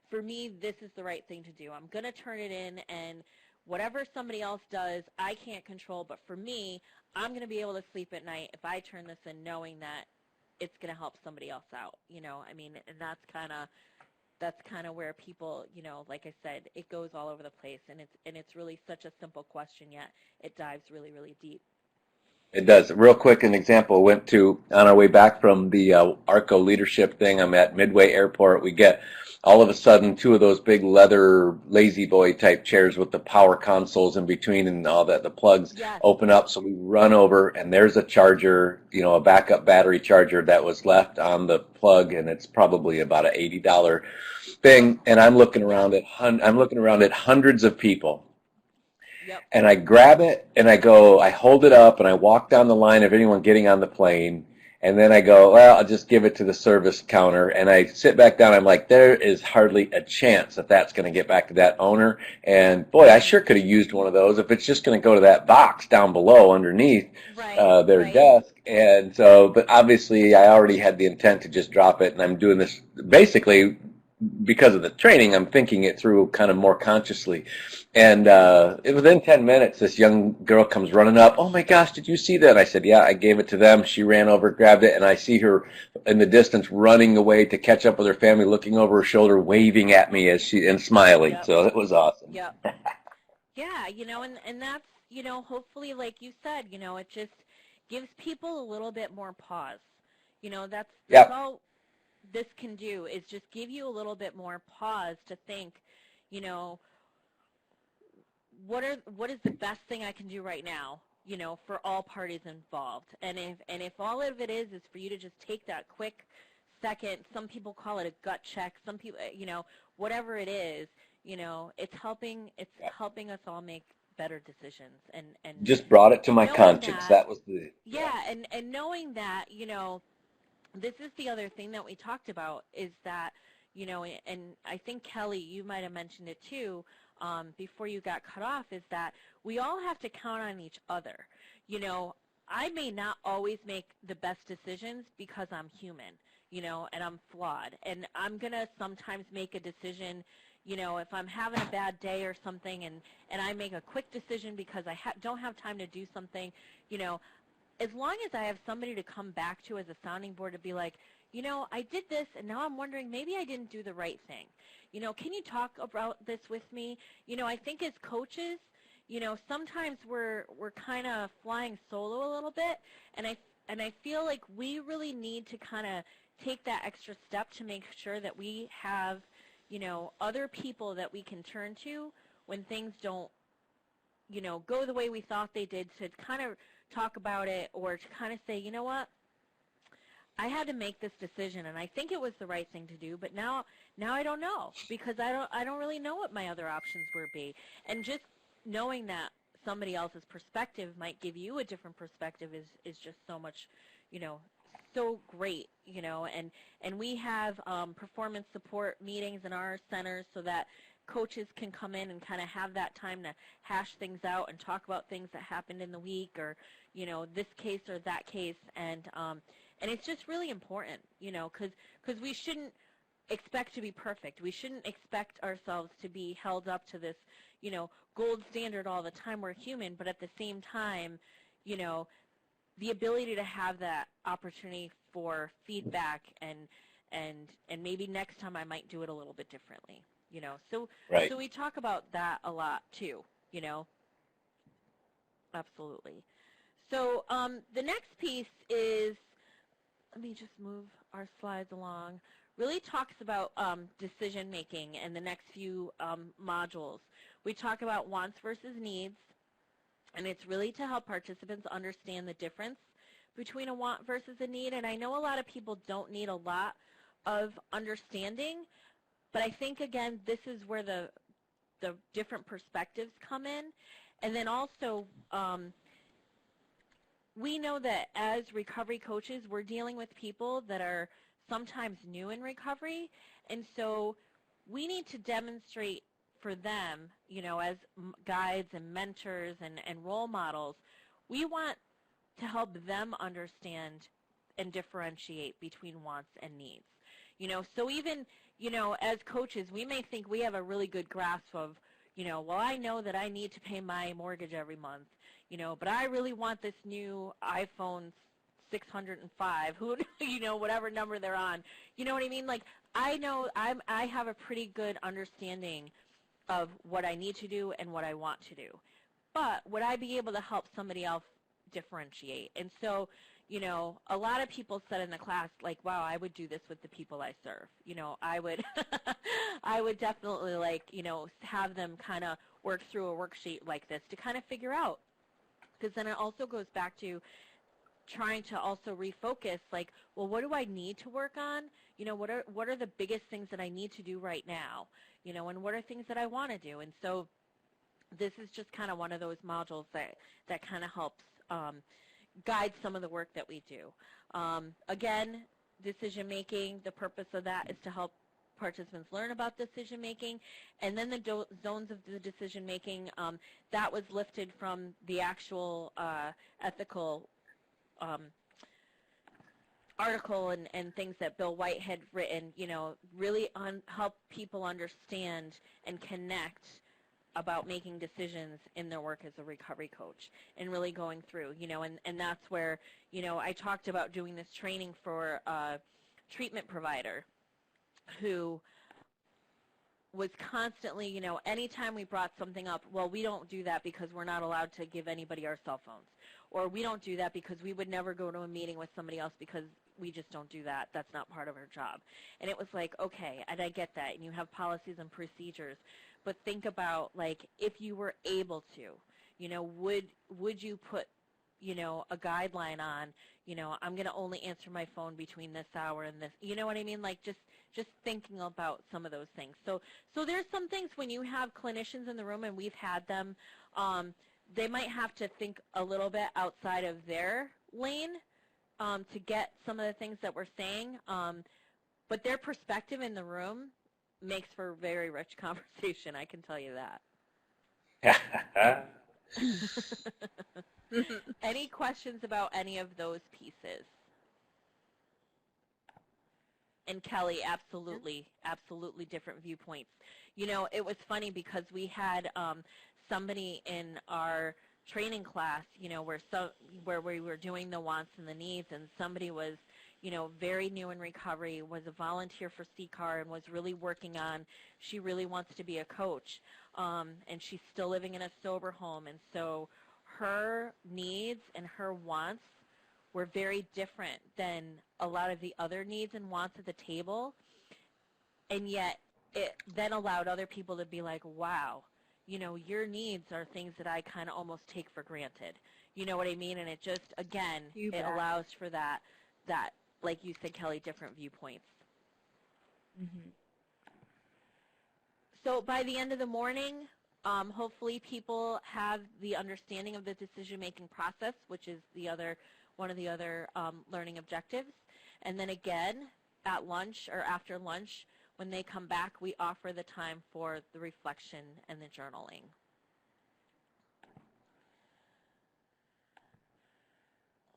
for me, this is the right thing to do. I'm going to turn it in, and whatever somebody else does, I can't control. But for me, I'm going to be able to sleep at night if I turn this in knowing that it's going to help somebody else out, and that's kind of where people, like I said, it goes all over the place, and it's really such a simple question, yet it dives really, really deep. It does. Real quick, an example. Went to, on our way back from the ARCO leadership thing, I'm at Midway Airport. We get, all of a sudden, two of those big leather lazy boy type chairs with the power consoles in between and all that, the plugs open up. So we run over, and there's a charger, a backup battery charger that was left on the plug, and it's probably about an $80 thing. And I'm looking around at hundreds of people. Yep. And I grab it and I hold it up and I walk down the line of anyone getting on the plane. And then I go, well, I'll just give it to the service counter. And I sit back down. I'm like, there is hardly a chance that that's going to get back to that owner. And boy, I sure could have used one of those if it's just going to go to that box down below underneath their desk. And so, but obviously I already had the intent to just drop it. And I'm doing this basically because of the training. I'm thinking it through kind of more consciously. And within 10 minutes, this young girl comes running up. Oh, my gosh, did you see that? I said, yeah, I gave it to them. She ran over, grabbed it, and I see her in the distance running away to catch up with her family, looking over her shoulder, waving at me and smiling. Yep. So it was awesome. Yep. Yeah, and that's, hopefully, like you said, it just gives people a little bit more pause. That's all this can do is just give you a little bit more pause to think, what is the best thing I can do right now, for all parties involved. And if all of it is for you to just take that quick second, some people call it a gut check, some people, whatever it is, it's helping us all make better decisions and just brought it to my conscience. That was the and knowing that, this is the other thing that we talked about is that, and I think Kelly, you might have mentioned it too, before you got cut off, is that we all have to count on each other. I may not always make the best decisions because I'm human, and I'm flawed. And I'm going to sometimes make a decision, if I'm having a bad day or something, and I make a quick decision because I don't have time to do something, as long as I have somebody to come back to as a sounding board to be like, I did this, and now I'm wondering maybe I didn't do the right thing. Can you talk about this with me? I think as coaches, sometimes we're kind of flying solo a little bit, and I feel like we really need to kind of take that extra step to make sure that we have, other people that we can turn to when things don't, go the way we thought they did, to kind of talk about it, or to kind of say, you know what, I had to make this decision, and I think it was the right thing to do, but now I don't know, because I don't really know what my other options would be. And just knowing that somebody else's perspective might give you a different perspective is just so much, so great, and we have performance support meetings in our centers so that coaches can come in and kind of have that time to hash things out and talk about things that happened in the week, or this case or that case, and it's just really important, because we shouldn't expect to be perfect. We shouldn't expect ourselves to be held up to this, gold standard all the time. We're human, but at the same time, the ability to have that opportunity for feedback, and maybe next time I might do it a little bit differently, So Right. so we talk about that a lot too, Absolutely. So the next piece is, let me just move our slides along, really talks about decision making and the next few modules. We talk about wants versus needs, and it's really to help participants understand the difference between a want versus a need. And I know a lot of people don't need a lot of understanding, but I think, again, this is where the different perspectives come in. And then also, we know that as recovery coaches, we're dealing with people that are sometimes new in recovery, and so we need to demonstrate for them, as guides and mentors and role models, we want to help them understand and differentiate between wants and needs. So even, as coaches, we may think we have a really good grasp of, well, I know that I need to pay my mortgage every month, but I really want this new iPhone 605, whatever number they're on. You know what I mean? Like, I know I have a pretty good understanding of what I need to do and what I want to do. But would I be able to help somebody else differentiate? And so, a lot of people said in the class, like, wow, I would do this with the people I serve. I would I would definitely, have them kind of work through a worksheet like this to kind of figure out. Because then it also goes back to trying to also refocus, like, well, what do I need to work on? What are the biggest things that I need to do right now? And what are things that I want to do? And so this is just kind of one of those modules that kind of helps guide some of the work that we do. Again, decision making, the purpose of that is to help participants learn about decision making, and then the zones of the decision making, that was lifted from the actual ethical article and things that Bill White had written, really help people understand and connect about making decisions in their work as a recovery coach, and really going through, and that's where, I talked about doing this training for a treatment provider who was constantly, anytime we brought something up, well, we don't do that because we're not allowed to give anybody our cell phones, or we don't do that because we would never go to a meeting with somebody else because we just don't do that. That's not part of our job. And it was like, okay, and I get that, and you have policies and procedures, but think about, like, if you were able to, would you put, a guideline on, I'm going to only answer my phone between this hour and this, you know what I mean? Like, just thinking about some of those things. So there's some things when you have clinicians in the room, and we've had them, they might have to think a little bit outside of their lane to get some of the things that we're saying, but their perspective in the room makes for a very rich conversation, I can tell you that. Any questions about any of those pieces? And Kelly, absolutely, absolutely different viewpoints. You know, it was funny because we had somebody in our training class, you know, where we were doing the wants and the needs, and somebody was, you know, very new in recovery, was a volunteer for CCAR, and was really working on, she really wants to be a coach, and she's still living in a sober home, and so her needs and her wants were very different than a lot of the other needs and wants at the table, and yet it then allowed other people to be like, wow, you know, your needs are things that I kind of almost take for granted. You know what I mean? And it just, again, it allows for that, like you said, Kelly, different viewpoints. Mm-hmm. So by the end of the morning, hopefully people have the understanding of the decision-making process, which is one of the other learning objectives. And then again, at lunch or after lunch, when they come back, we offer the time for the reflection and the journaling.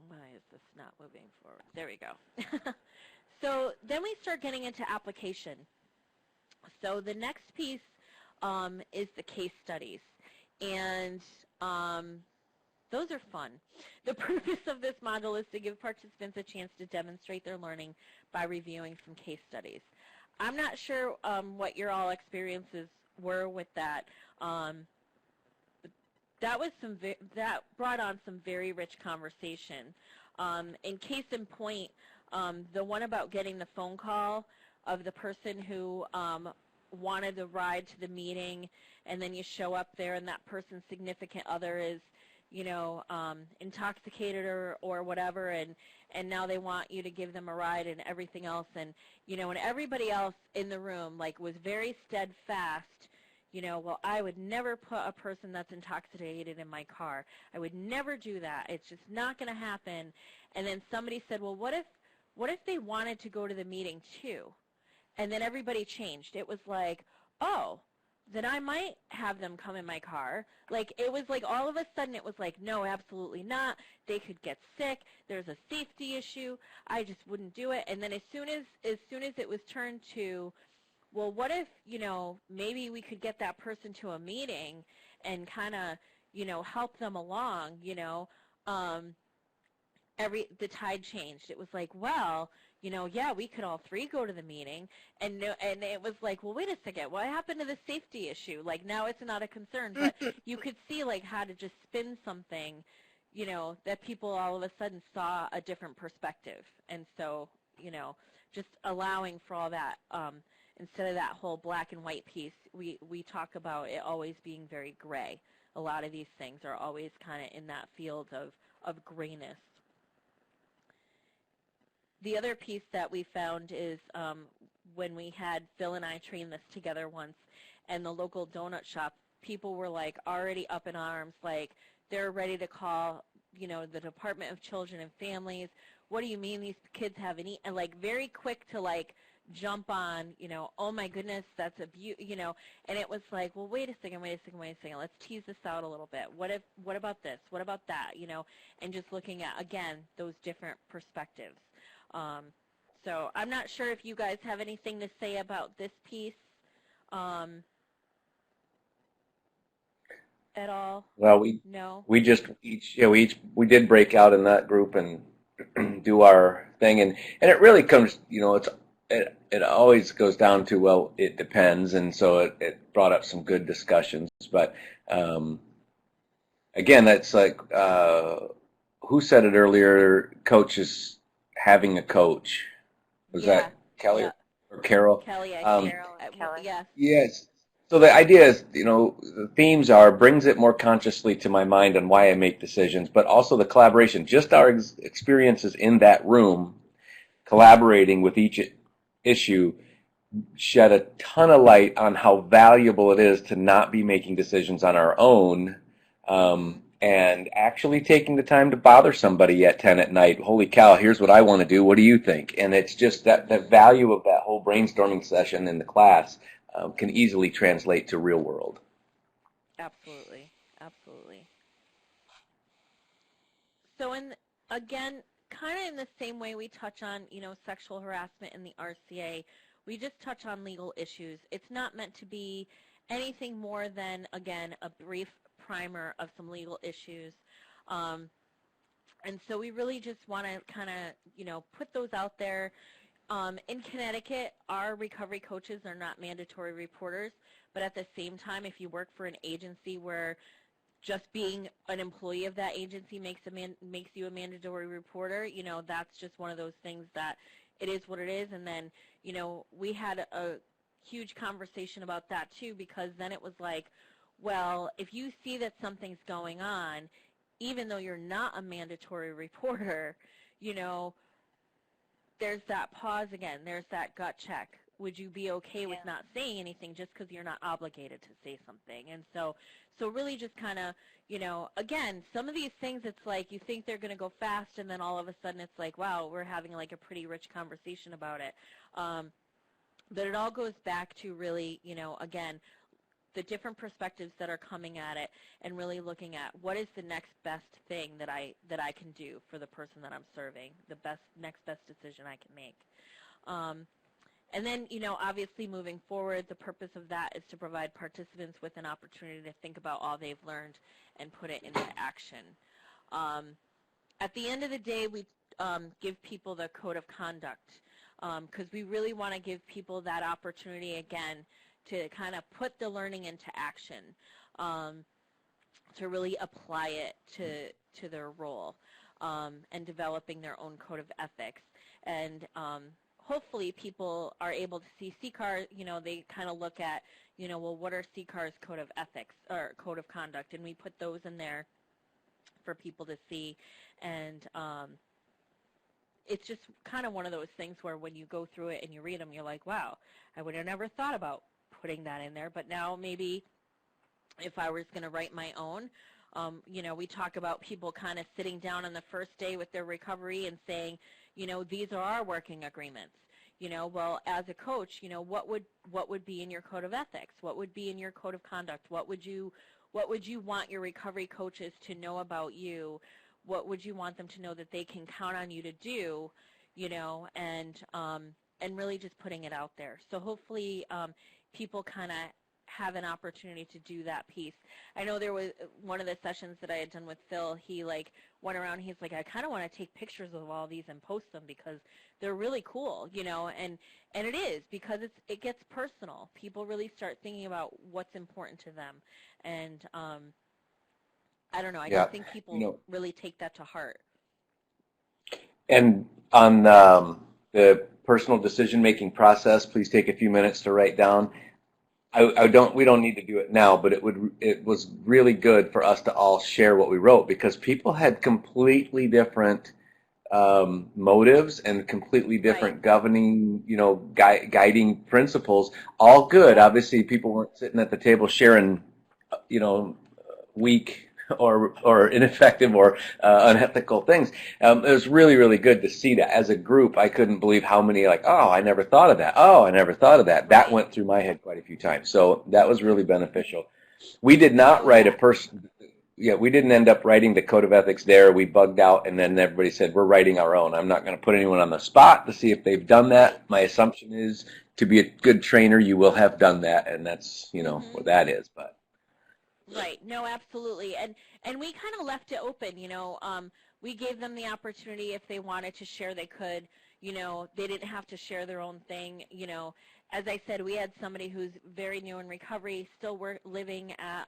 Why is this not moving forward? There we go. So then we start getting into application. So the next piece is the case studies. And those are fun. The purpose of this module is to give participants a chance to demonstrate their learning by reviewing some case studies. I'm not sure what your all experiences were with that. That brought on some very rich conversation. In case in point, the one about getting the phone call of the person who wanted the ride to the meeting, and then you show up there and that person's significant other is, you know, intoxicated or whatever, and now they want you to give them a ride and everything else, and, you know, and everybody else in the room, like, was very steadfast, you know, well, I would never put a person that's intoxicated in my car. I would never do that. It's just not going to happen. And then somebody said, well, what if they wanted to go to the meeting too? And then everybody changed. It was like, oh, then I might have them come in my car. Like, it was like all of a sudden it was like, no, absolutely not. They could get sick. There's a safety issue. I just wouldn't do it. And then as soon as it was turned to, well, what if, you know, maybe we could get that person to a meeting and kind of, you know, help them along, you know, the tide changed. It was like, well, you know, yeah, we could all three go to the meeting, and it was like, well, wait a second, what happened to the safety issue? Like, now it's not a concern, but you could see, like, how to just spin something, you know, that people all of a sudden saw a different perspective, and so, you know, just allowing for all that, instead of that whole black and white piece, we talk about it always being very gray. A lot of these things are always kind of in that field of grayness. The other piece that we found is when we had Phil and I train this together once, and the local donut shop, people were like already up in arms, like they're ready to call, you know, the Department of Children and Families. What do you mean these kids haven't eaten? And like very quick to like jump on, you know, oh my goodness, that's you know, and it was like, well, wait a second, let's tease this out a little bit. What about this? What about that? You know, and just looking at, again, those different perspectives. So I'm not sure if you guys have anything to say about this piece at all. Well, we just we did break out in that group and do our thing, and it really comes, you know, it always goes down to, well, it depends, and so it brought up some good discussions, but again, that's like who said it earlier? Coaches having a coach. Was that Kelly or Carol? Kelly, Carol and Kelly. Yes. Yes. So the idea is, you know, the themes are brings it more consciously to my mind on why I make decisions, but also the collaboration, just our experiences in that room, collaborating with each issue, shed a ton of light on how valuable it is to not be making decisions on our own, and actually taking the time to bother somebody at 10 at night. Holy cow, here's what I want to do. What do you think? And it's just that the value of that whole brainstorming session in the class can easily translate to real world. Absolutely. Absolutely. So again, kind of in the same way we touch on, sexual harassment in the RCA, we just touch on legal issues. It's not meant to be anything more than, again, a brief primer of some legal issues. And so we really just want to kind of, put those out there. In Connecticut, our recovery coaches are not mandatory reporters, but at the same time, if you work for an agency where just being an employee of that agency makes you a mandatory reporter, that's just one of those things that it is what it is. And then, we had a huge conversation about that too, because then it was like, well, if you see that something's going on, even though you're not a mandatory reporter, there's that pause again. There's that gut check. Would you be okay with not saying anything just because you're not obligated to say something? And so really just kind of, again, some of these things, it's like you think they're going to go fast, and then all of a sudden it's like, wow, we're having like a pretty rich conversation about it. But it all goes back to really, again, the different perspectives that are coming at it, and really looking at what is the next best thing that I can do for the person that I'm serving, the next best decision I can make. And then, obviously moving forward, the purpose of that is to provide participants with an opportunity to think about all they've learned and put it into action. At the end of the day, we give people the code of conduct, because we really want to give people that opportunity, again, to kind of put the learning into action, to really apply it to their role, and developing their own code of ethics. And hopefully people are able to see CCAR, they kind of look at, well, what are CCAR's code of ethics or code of conduct? And we put those in there for people to see. And it's just kind of one of those things where when you go through it and you read them, you're like, wow, I would have never thought about putting that in there. But now maybe if I was going to write my own, we talk about people kind of sitting down on the first day with their recovery and saying, these are our working agreements. Well, as a coach, what would be in your code of ethics? What would be in your code of conduct? What would you want your recovery coaches to know about you? What would you want them to know that they can count on you to do? And really just putting it out there. So hopefully people kind of have an opportunity to do that piece. I know there was one of the sessions that I had done with Phil, he went around, he's like, I kind of want to take pictures of all these and post them because they're really cool, and it is, because it gets personal. People really start thinking about what's important to them. And I don't know, I just think people really take that to heart. And on the personal decision-making process, please take a few minutes to write down. We don't need to do it now, but it was really good for us to all share what we wrote, because people had completely different motives and completely different governing, guiding principles. All good. Obviously, people weren't sitting at the table sharing, weak or ineffective or unethical things. It was really, really good to see that. As a group, I couldn't believe how many, oh, I never thought of that. Oh, I never thought of that. That went through my head quite a few times. So that was really beneficial. We did not write we didn't end up writing the code of ethics there. We bugged out, and then everybody said, we're writing our own. I'm not going to put anyone on the spot to see if they've done that. My assumption is, to be a good trainer, you will have done that, and that's, what that is. But right. No, absolutely. And we kind of left it open, we gave them the opportunity. If they wanted to share, they could. They didn't have to share their own thing. As I said, we had somebody who's very new in recovery, still living at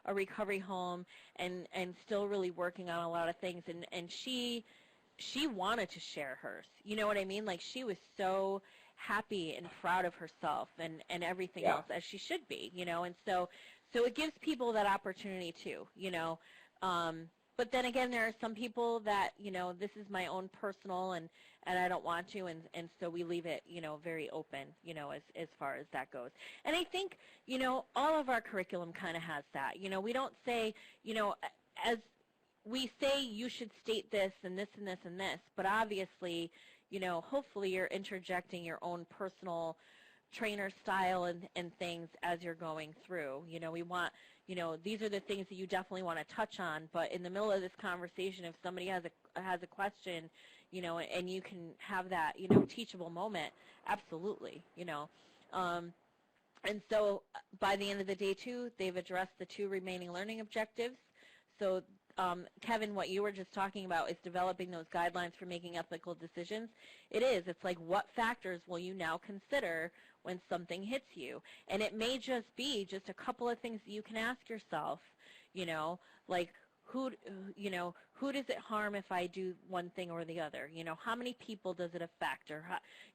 a recovery home, and still really working on a lot of things. And she wanted to share hers. You know what I mean? Like, she was so happy and proud of herself and everything else, as she should be, and so it gives people that opportunity too, but then again, there are some people that, this is my own personal and I don't want to, and so we leave it, very open, as far as that goes. And I think, all of our curriculum kind of has that. We don't say, as we say you should state this and this and this and this, but obviously, hopefully you're interjecting your own personal trainer style and things as you're going through. We want, these are the things that you definitely want to touch on. But in the middle of this conversation, if somebody has a question, and you can have that, teachable moment, absolutely, And so by the end of the day, too, they've addressed the 2 remaining learning objectives. So, Kevin, what you were just talking about is developing those guidelines for making ethical decisions. It is. It's like, what factors will you now consider when something hits you? And it may just be just a couple of things that you can ask yourself, like, who does it harm if I do one thing or the other? How many people does it affect? Or,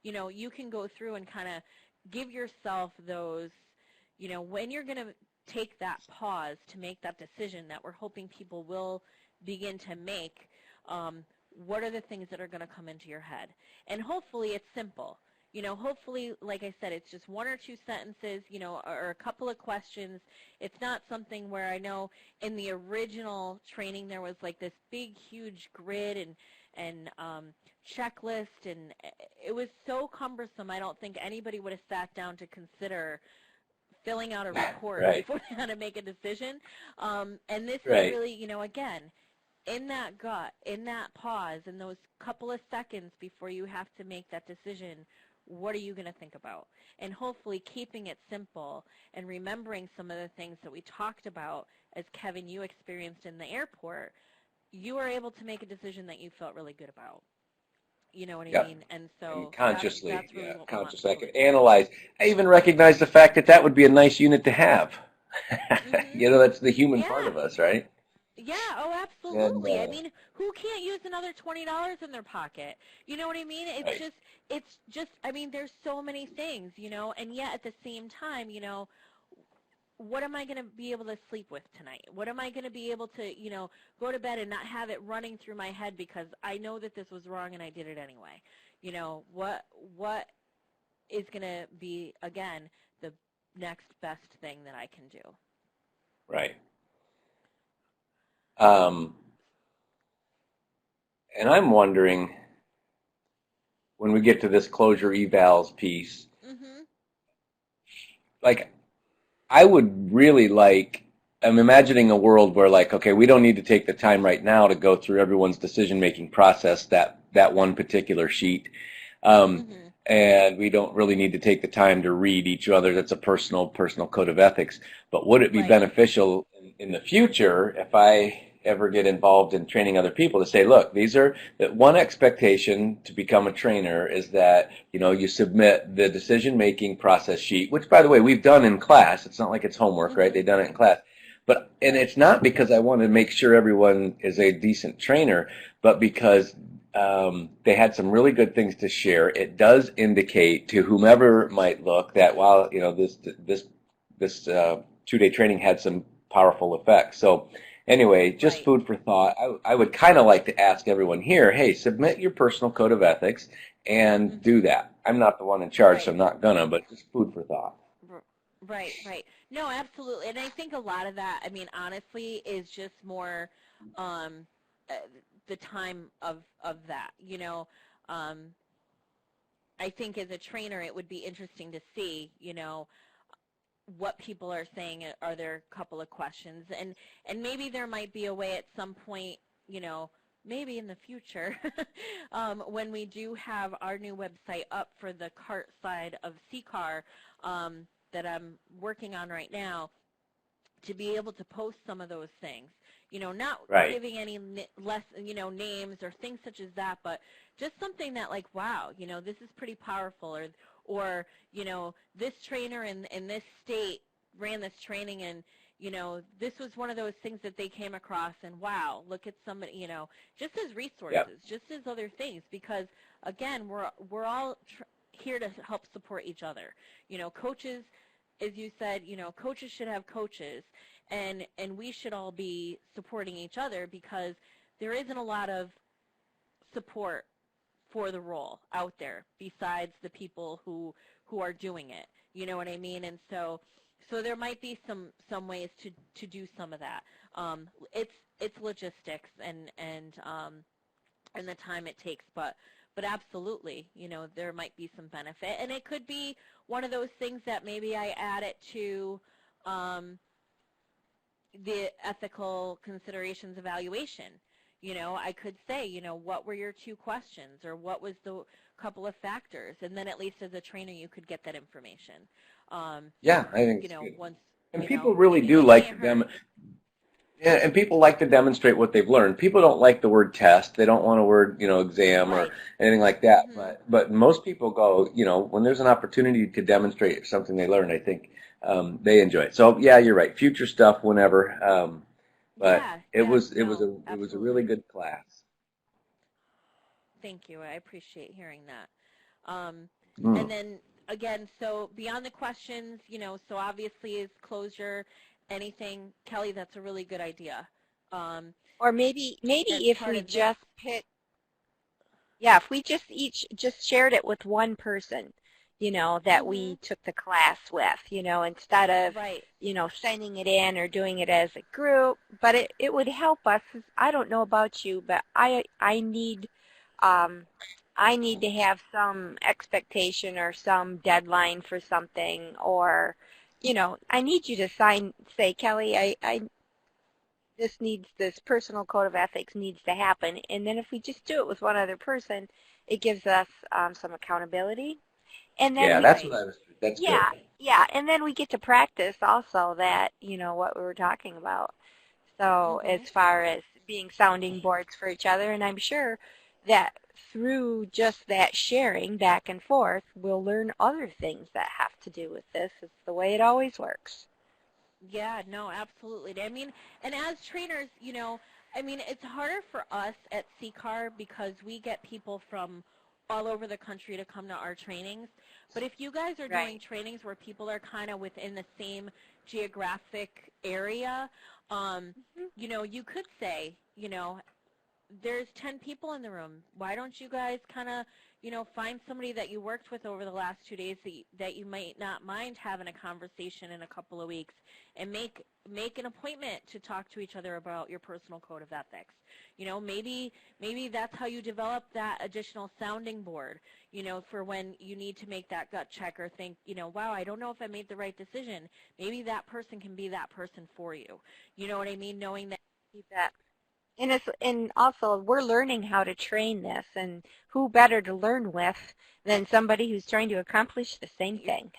you can go through and kind of give yourself those, when you're going to take that pause to make that decision that we're hoping people will begin to make, what are the things that are going to come into your head? And hopefully it's simple. Hopefully, like I said, it's just 1 or 2 sentences, or a couple of questions. It's not something where I know in the original training there was like this big, huge grid and checklist, and it was so cumbersome. I don't think anybody would have sat down to consider filling out a report before they had to make a decision. And this is really, again, in that gut, in that pause, in those couple of seconds before you have to make that decision, what are you going to think about? And hopefully keeping it simple and remembering some of the things that we talked about, as Kevin, you experienced in the airport, you were able to make a decision that you felt really good about. You know what I mean? And so consciously, that's really what consciously, I could analyze. I even recognize the fact that would be a nice unit to have. That's the human part of us, right? Yeah, oh, absolutely. And, I mean, who can't use another $20 in their pocket? You know what I mean? It's just, I mean, there's so many things, and yet at the same time, what am I going to be able to sleep with tonight? What am I going to be able to, go to bed and not have it running through my head because I know that this was wrong and I did it anyway? What is going to be, again, the next best thing that I can do? Right. And I'm wondering, when we get to this closure evals piece, like, I would really I'm imagining a world where, like, okay, we don't need to take the time right now to go through everyone's decision-making process, that one particular sheet. And we don't really need to take the time to read each other. That's a personal code of ethics. But would it be beneficial in the future if I ever get involved in training other people to say, look, that one expectation to become a trainer is that, you submit the decision-making process sheet, which, by the way, we've done in class. It's not like it's homework, right? They've done it in class. And it's not because I want to make sure everyone is a decent trainer, but because they had some really good things to share. It does indicate to whomever might look that while this 2-day training had some powerful effects. So anyway, just food for thought. I would kind of like to ask everyone here, hey, submit your personal code of ethics and do that. I'm not the one in charge, so I'm not gonna, but just food for thought. Right. No, absolutely. And I think a lot of that, I mean, honestly, is just more the time of that, I think as a trainer it would be interesting to see, what people are saying. Are there a couple of questions? And maybe there might be a way at some point, maybe in the future, when we do have our new website up for the CART side of CCAR that I'm working on right now, to be able to post some of those things, not giving any less, names or things such as that, but just something that like, wow, this is pretty powerful, or this trainer in this state ran this training, and this was one of those things that they came across, and wow, look at somebody, just as resources, just as other things, because again, we're all here to help support each other. Coaches, as you said, coaches should have coaches, and we should all be supporting each other, because there isn't a lot of support for the role out there besides the people who are doing it. You know what I mean? And so there might be some ways to do some of that. It's logistics and the time it takes, but absolutely, there might be some benefit, and it could be one of those things that maybe I add it to the ethical considerations evaluation. I could say, what were your 2 questions, or what was the couple of factors, and then at least as a trainer you could get that information. Yeah, I think it's good. Once, And people really it do like can't them. hurt. Yeah, and people like to demonstrate what they've learned. People don't like the word test. They don't want a word, exam or Right. anything like that. Hmm. But most people go, when there's an opportunity to demonstrate something they learned, I think they enjoy it. So yeah, you're right. Future stuff whenever. But Yeah, it yeah, was no, it was a really absolutely. good class. Thank you. I appreciate hearing that. And Mm. then again, so beyond the questions, so obviously is closure, anything, Kelly, that's a really good idea. Or maybe As if part we of this, just pick, yeah, if we just each just shared it with one person, that we hmm took the class with, instead of, right, sending it in or doing it as a group, but it would help us. I don't know about you, but um, I need to have some expectation or some deadline for something, or, I need you to say, Kelly, this personal code of ethics needs to happen. And then if we just do it with one other person, it gives us some accountability. And then Yeah, we, that's what right. I was. That's good. yeah, yeah, and then we get to practice also that, what we were talking about. So as hmm far as being sounding boards for each other, and I'm sure that through just that sharing back and forth, we'll learn other things that have to do with this. It's the way it always works. Yeah, no, absolutely. I mean, and as trainers, it's harder for us at CCAR because we get people from all over the country to come to our trainings. But if you guys are doing Right. trainings where people are kind of within the same geographic area, Mhm. you could say, there's 10 people in the room. Why don't you guys kind of, find somebody that you worked with over the last 2 days that you might not mind having a conversation in a couple of weeks, and make an appointment to talk to each other about your personal code of ethics. Maybe that's how you develop that additional sounding board, for when you need to make that gut check or think, wow, I don't know if I made the right decision. Maybe that person can be that person for you. You know what I mean? Knowing that. You bet. And also we're learning how to train this, and who better to learn with than somebody who's trying to accomplish the same thing.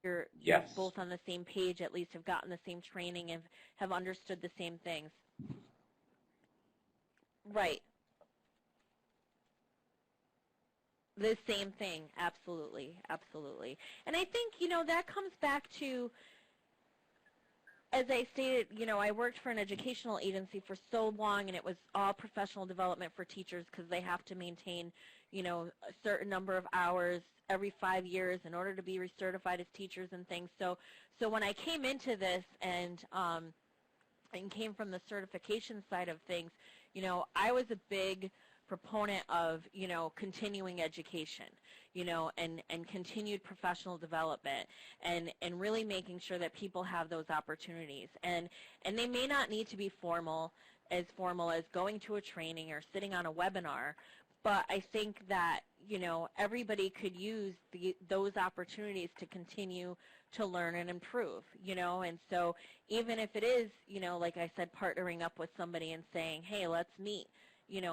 You're Yes. both on the same page, at least have gotten the same training and have understood the same things. Right. The same thing. Absolutely. Absolutely. And I think, that comes back to, as I stated, I worked for an educational agency for so long, and it was all professional development for teachers because they have to maintain, a certain number of hours every 5 years in order to be recertified as teachers and things. So when I came into this and came from the certification side of things, I was a big proponent of, continuing education, and continued professional development, and really making sure that people have those opportunities. And they may not need to be formal as going to a training or sitting on a webinar, but I think that, everybody could use those opportunities to continue to learn and improve, and so even if it is, like I said, partnering up with somebody and saying, hey, let's meet in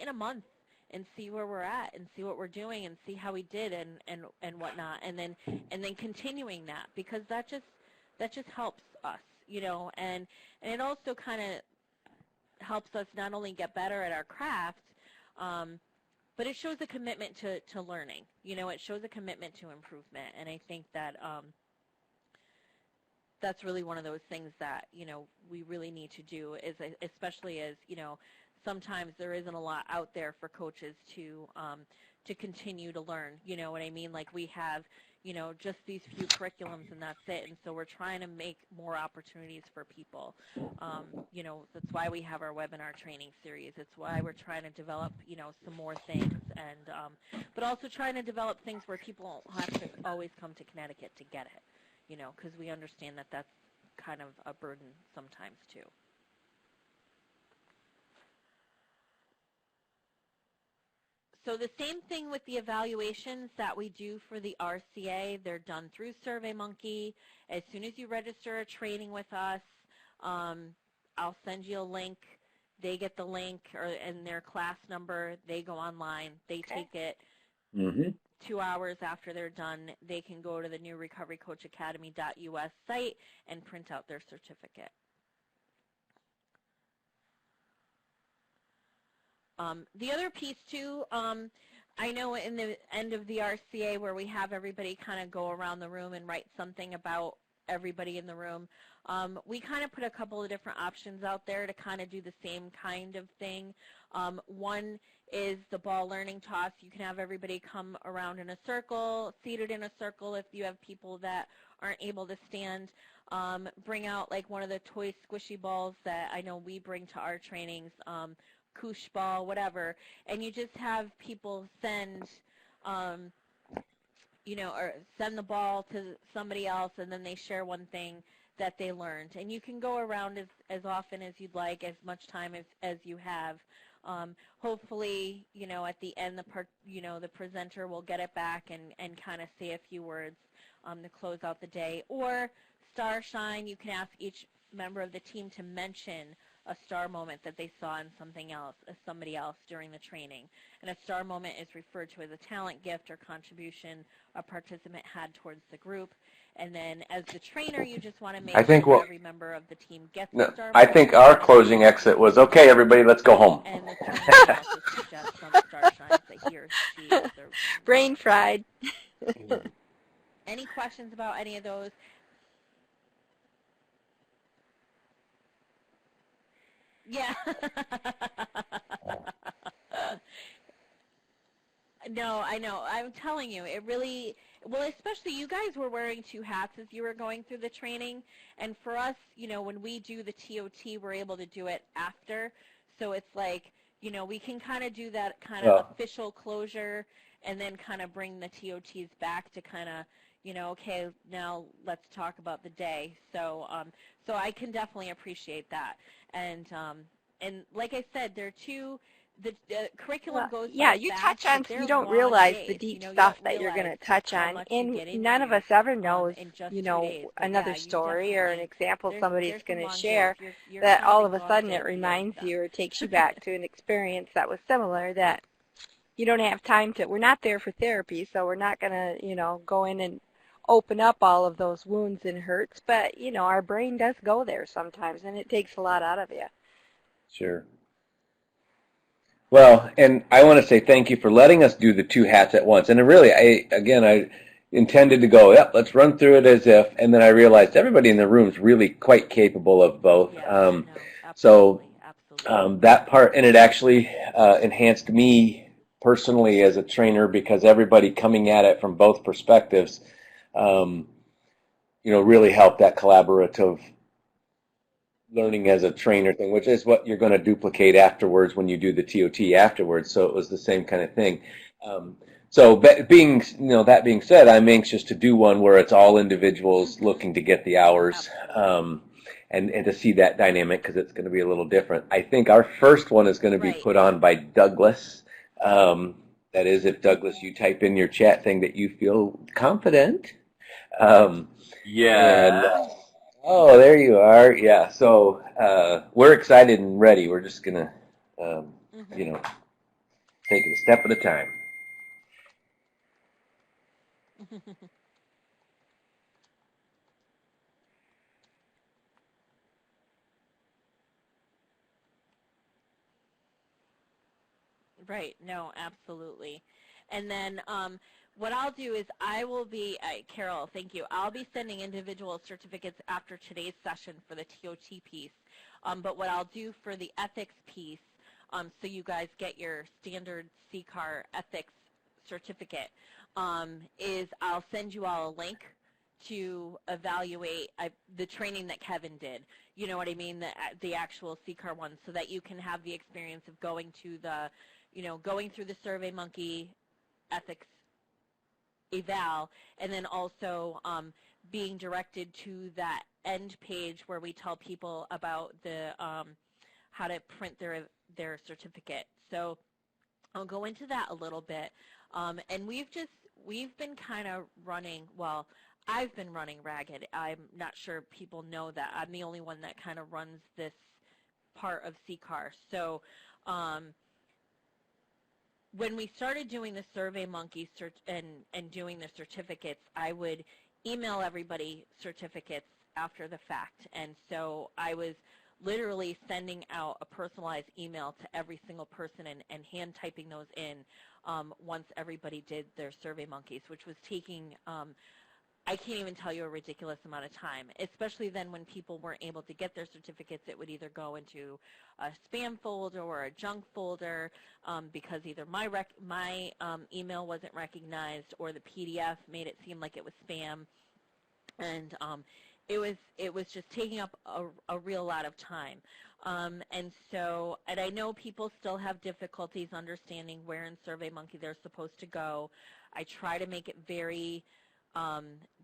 a month and see where we're at and see what we're doing and see how we did and whatnot, and then continuing that, because that just helps us, and it also kind of helps us not only get better at our craft, but it shows a commitment to learning. It shows a commitment to improvement, and I think that that's really one of those things that, we really need to do, is especially as, sometimes there isn't a lot out there for coaches to continue to learn. You know what I mean? Like we have, just these few curriculums and that's it. And so we're trying to make more opportunities for people. That's why we have our webinar training series. It's why we're trying to develop, some more things, and but also trying to develop things where people don't have to always come to Connecticut to get it. Because we understand that that's kind of a burden sometimes too. So the same thing with the evaluations that we do for the RCA. They're done through SurveyMonkey. As soon as you register a training with us, I'll send you a link. They get the link and their class number. They go online. They take it. 2 hours after they're done, they can go to the new recoverycoachacademy.us site and print out their certificate. The other piece too, I know in the end of the RCA where we have everybody kind of go around the room and write something about everybody in the room, we kind of put a couple of different options out there to kind of do the same kind of thing. One is the ball learning toss. You can have everybody come around in a circle, seated in a circle if you have people that aren't able to stand. Bring out like one of the toy squishy balls that I know we bring to our trainings, koosh ball, whatever, and you just have people send, or send the ball to somebody else, and then they share one thing that they learned. And you can go around as often as you'd like, as much time as you have. Hopefully, at the end, the presenter will get it back and kind of say a few words to close out the day. Or star shine, you can ask each member of the team to mention a star moment that they saw in somebody else during the training. And a star moment is referred to as a talent, gift, or contribution a participant had towards the group. And then as the trainer, you just want to make sure every member of the team gets a star moment. I think our closing exit was, okay, everybody, let's go home. And the trainer can also suggest some star shines that he or she is brain fried. Any questions about any of those? Yeah. No, I know. I'm telling you, it really, well, especially you guys were wearing two hats as you were going through the training. And for us, when we do the TOT, we're able to do it after. So it's like, we can kind of do that kind of official closure and then kind of bring the TOTs back to kind of, okay, now let's talk about the day. So, so I can definitely appreciate that. And like I said, there are two. The curriculum goes yeah, you touch on, you don't realize the deep stuff that you're going to touch on, and none of us ever knows, another story or an example somebody's going to share that all of a sudden it reminds you or takes you back to an experience that was similar that you don't have time to. We're not there for therapy, so we're not going to, go in and open up all of those wounds and hurts, but, our brain does go there sometimes, and it takes a lot out of you. Sure. Well, and I want to say thank you for letting us do the two hats at once. And really, I intended to go, yep, let's run through it as if, and then I realized everybody in the room is really quite capable of both. Yeah, so absolutely. that part, and it actually enhanced me personally as a trainer because everybody coming at it from both perspectives, really helped that collaborative learning as a trainer thing, which is what you're going to duplicate afterwards when you do the TOT afterwards. So it was the same kind of thing. So that being said, I'm anxious to do one where it's all individuals looking to get the hours, and to see that dynamic because it's going to be a little different. I think our first one is going to be put on by Douglas. That is, if Douglas, you type in your chat thing that you feel confident. Yeah. Oh, there you are. Yeah. So we're excited and ready. We're just gonna, take it a step at a time. Right. No, absolutely. And then what I'll do is I will be, Carol, thank you. I'll be sending individual certificates after today's session for the TOT piece. But what I'll do for the ethics piece, so you guys get your standard CCAR ethics certificate, is I'll send you all a link to evaluate the training that Kevin did. You know what I mean? The actual CCAR one, so that you can have the experience of going to the, going through the SurveyMonkey ethics eval, and then also being directed to that end page where we tell people about the how to print their certificate. So I'll go into that a little bit. And we've been kind of running, well, I've been running ragged. I'm not sure people know that. I'm the only one that kind of runs this part of CCAR. So um, when we started doing the SurveyMonkey and doing the certificates, I would email everybody certificates after the fact. And so I was literally sending out a personalized email to every single person and hand typing those in once everybody did their SurveyMonkeys, which was taking I can't even tell you a ridiculous amount of time, especially then when people weren't able to get their certificates. It would either go into a spam folder or a junk folder because either my email wasn't recognized or the PDF made it seem like it was spam. And it was just taking up a real lot of time. And I know people still have difficulties understanding where in SurveyMonkey they're supposed to go. I try to make it very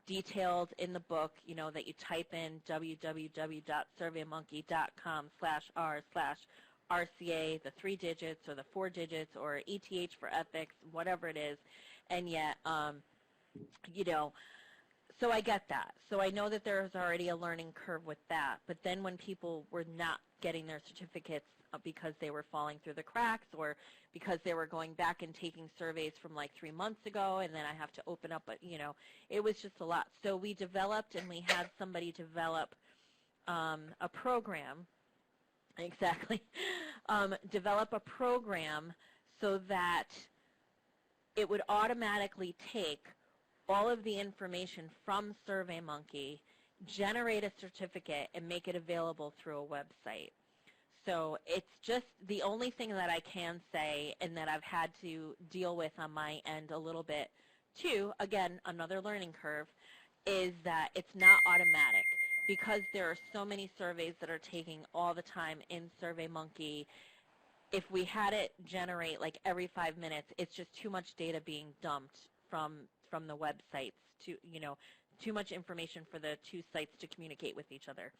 detailed in the book, you know, that you type in www.surveymonkey.com/r/RCA, the 3 digits or the 4 digits or ETH for ethics, whatever it is. And yet, you know, so I get that. So I know that there's already a learning curve with that. But then when people were not getting their certificates because they were falling through the cracks or because they were going back and taking surveys from like 3 months ago and then I have to open up, you know, it was just a lot. So we developed and we had somebody develop a program, exactly, develop a program so that it would automatically take all of the information from SurveyMonkey, generate a certificate, and make it available through a website. So it's just the only thing that I can say and that I've had to deal with on my end a little bit too, again, another learning curve, is that it's not automatic. Because there are so many surveys that are taking all the time in SurveyMonkey, if we had it generate like every 5 minutes, it's just too much data being dumped from the websites to, you know, too much information for the two sites to communicate with each other.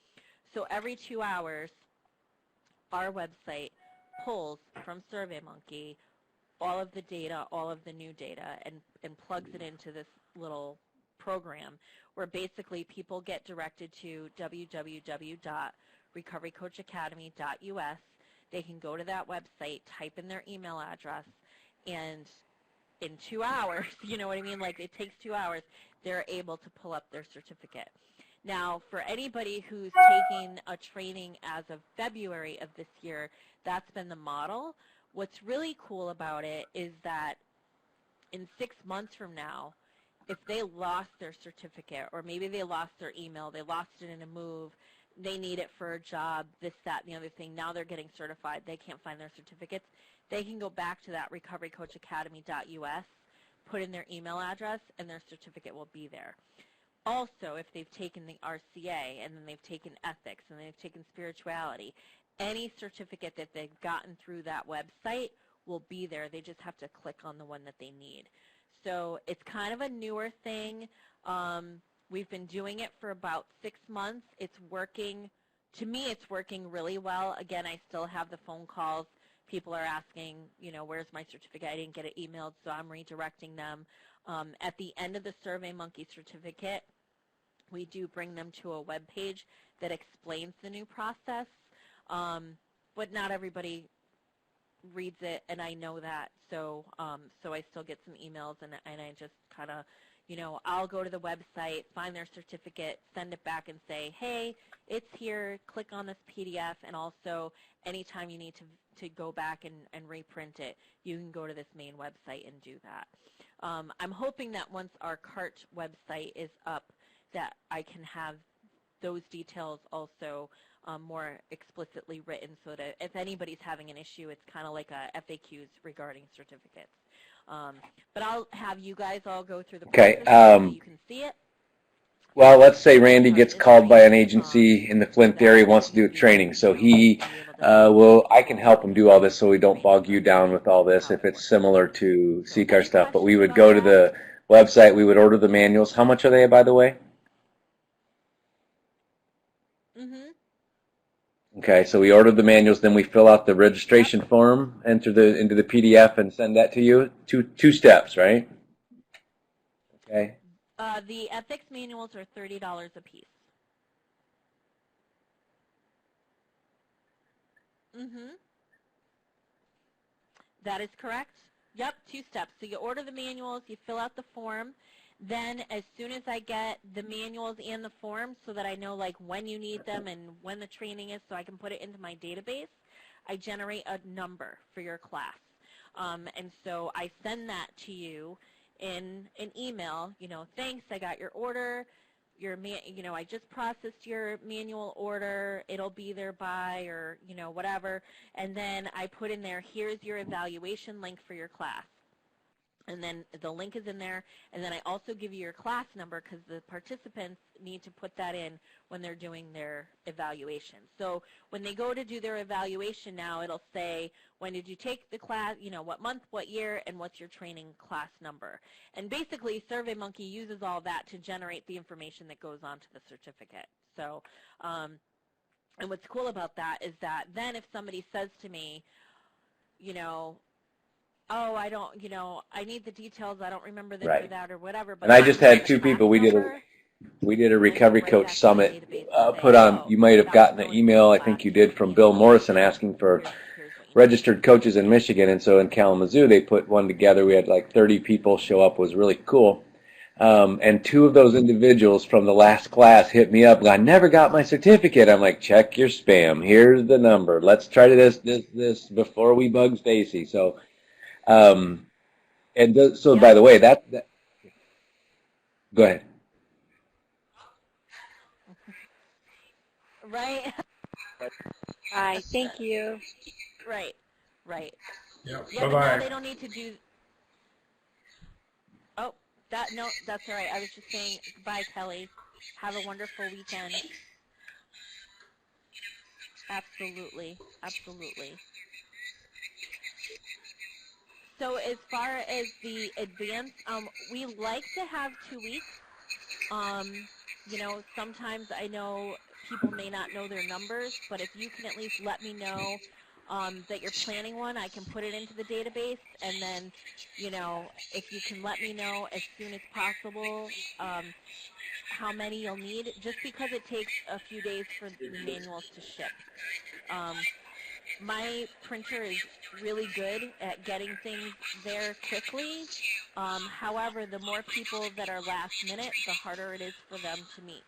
So every 2 hours, our website pulls from SurveyMonkey all of the data, all of the new data, and plugs it into this little program where basically people get directed to www.recoverycoachacademy.us. They can go to that website, type in their email address, and in 2 hours, you know what I mean? Like it takes 2 hours, they're able to pull up their certificate. Now, for anybody who's taking a training as of February of this year, that's been the model. What's really cool about it is that in 6 months from now, if they lost their certificate or maybe they lost their email, they lost it in a move, they need it for a job, this, that, and the other thing, now they're getting certified, they can't find their certificates, they can go back to that recoverycoachacademy.us, put in their email address, and their certificate will be there. Also, if they've taken the RCA and then they've taken ethics and they've taken spirituality, any certificate that they've gotten through that website will be there. They just have to click on the one that they need. So it's kind of a newer thing. We've been doing it for about 6 months. It's working. To me, it's working really well. Again, I still have the phone calls. People are asking, you know, where's my certificate? I didn't get it emailed, so I'm redirecting them. At the end of the SurveyMonkey certificate, we do bring them to a web page that explains the new process, but not everybody reads it, and I know that. So so I still get some emails, and I just kind of, you know, I'll go to the website, find their certificate, send it back and say, hey, it's here, click on this PDF, and also anytime you need to go back and reprint it, you can go to this main website and do that. I'm hoping that once our CART website is up, that I can have those details also more explicitly written so that if anybody's having an issue, it's kind of like a FAQs regarding certificates. But I'll have you guys all go through the process so you can see it. Well, let's say Randy gets called by an agency in the Flint area, wants to do a training, so he I can help him do all this so we don't bog you down with all this if it's similar to CCAR stuff, but we would go to the website, we would order the manuals. How much are they, by the way? Okay, so we ordered the manuals, then we fill out the registration form, enter into the PDF, and send that to you. Two steps, right? Okay. The ethics manuals are $30 a piece. Mm-hmm. That is correct. Yep, 2 steps. So you order the manuals, you fill out the form. Then as soon as I get the manuals and the form so that I know like when you need them and when the training is so I can put it into my database, I generate a number for your class. And so I send that to you in an email, thanks, I got your order. I just processed your manual order. It'll be there by or, whatever. And then I put in there, here's your evaluation link for your class. And then the link is in there. And then I also give you your class number because the participants need to put that in when they're doing their evaluation. So when they go to do their evaluation now, it'll say, when did you take the class, what month, what year, and what's your training class number. And basically, SurveyMonkey uses all that to generate the information that goes onto the certificate. So, and what's cool about that is that then if somebody says to me, oh, I don't, I need the details, I don't remember this or that or whatever. But And I just had the 2 class people. We did a recovery right coach back to the summit database and say, put on. oh, You might have that was gotten an so-and-so's email, I class, think you here's did, from the Bill Morrison information, asking for here's what you need. registered coaches in Michigan. And so in Kalamazoo, they put one together. We had like 30 people show up. It was really cool. And 2 of those individuals from the last class hit me up. I never got my certificate. I'm like, check your spam. Here's the number. Let's try to this before we bug Stacy. So, so by the way, that go ahead. Right. Bye. Thank you. Right. Right. Yep. Yeah, but now Bye-bye. they don't need to do. Oh, no, that's all right. I was just saying goodbye, Kelly. Have a wonderful weekend. Absolutely. Absolutely. So as far as the advance, we like to have 2 weeks. Sometimes I know people may not know their numbers, but if you can at least let me know that you're planning one, I can put it into the database, and then, if you can let me know as soon as possible how many you'll need, just because it takes a few days for the manuals to ship. My printer is really good at getting things there quickly. However, the more people that are last minute, the harder it is for them to meet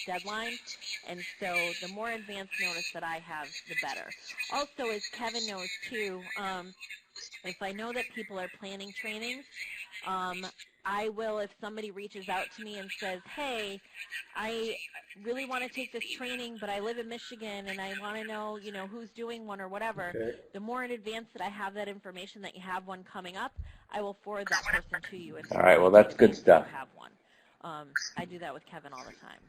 deadlines. And so the more advance notice that I have, the better. Also, as Kevin knows too, if I know that people are planning trainings, I will, if somebody reaches out to me and says, hey, I really want to take this training, but I live in Michigan and I want to know, who's doing one or whatever. Okay. The more in advance that I have that information that you have one coming up, I will forward that person to you. All right, well, that's good stuff. You have one. I do that with Kevin all the time.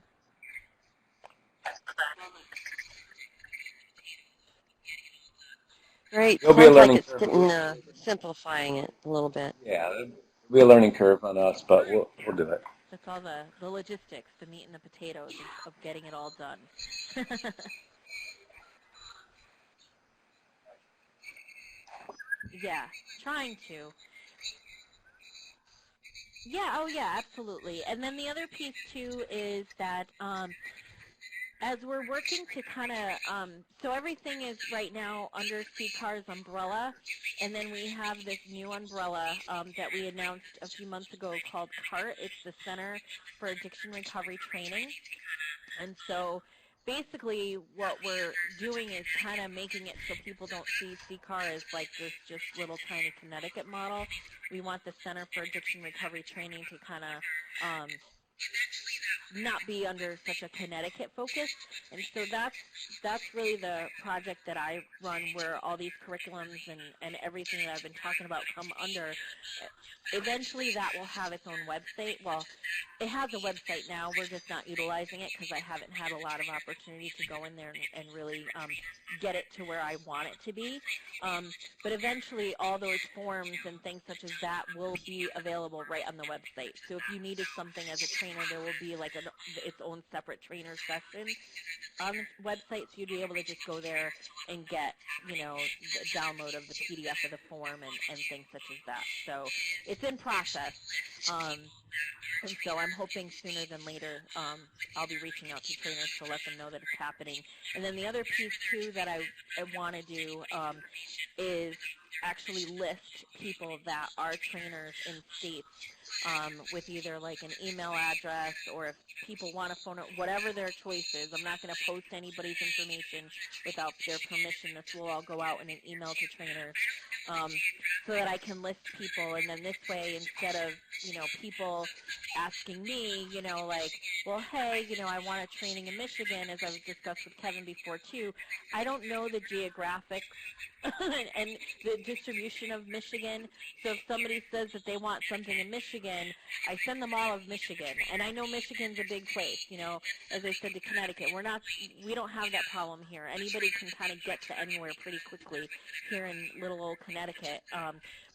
Great. There'll be a Sounds like learning it's curve. getting simplifying it a little bit. Yeah, there'll be a learning curve on us, but we'll do it. That's all the logistics, the meat and the potatoes of getting it all done. Yeah, trying to. Yeah, oh yeah, absolutely. And then the other piece too is that as we're working to kind of, so everything is right now under CCAR's umbrella, and then we have this new umbrella that we announced a few months ago called CART. It's the Center for Addiction Recovery Training. And so basically what we're doing is kind of making it so people don't see CCAR as like this just little tiny Connecticut model. We want the Center for Addiction Recovery Training to kind of not be under such a Connecticut focus. And so that's really the project that I run, where all these curriculums and everything that I've been talking about come under. Eventually that will have its own website. Well, it has a website now. We're just not utilizing it because I haven't had a lot of opportunity to go in there and really get it to where I want it to be. But eventually all those forms and things such as that will be available right on the website. So if you needed something as a trainer, there will be like its own separate trainer session on the website, so you'd be able to just go there and get, the download of the PDF of the form and things such as that. So it's in process. And so I'm hoping sooner than later I'll be reaching out to trainers to let them know that it's happening. And then the other piece, too, that I want to do is actually list people that are trainers in states with either like an email address, or if people want to phone it, whatever their choice is. I'm not going to post anybody's information without their permission. This will all go out in an email to trainers so that I can list people. And then this way, instead of, people asking me, like, well, hey, I want a training in Michigan, as I've discussed with Kevin before too, I don't know the geographics and the distribution of Michigan. So if somebody says that they want something in Michigan, I send them all of Michigan. And I know Michigan's a big place, as I said to Connecticut. We don't have that problem here. Anybody can kind of get to anywhere pretty quickly here in little old Connecticut.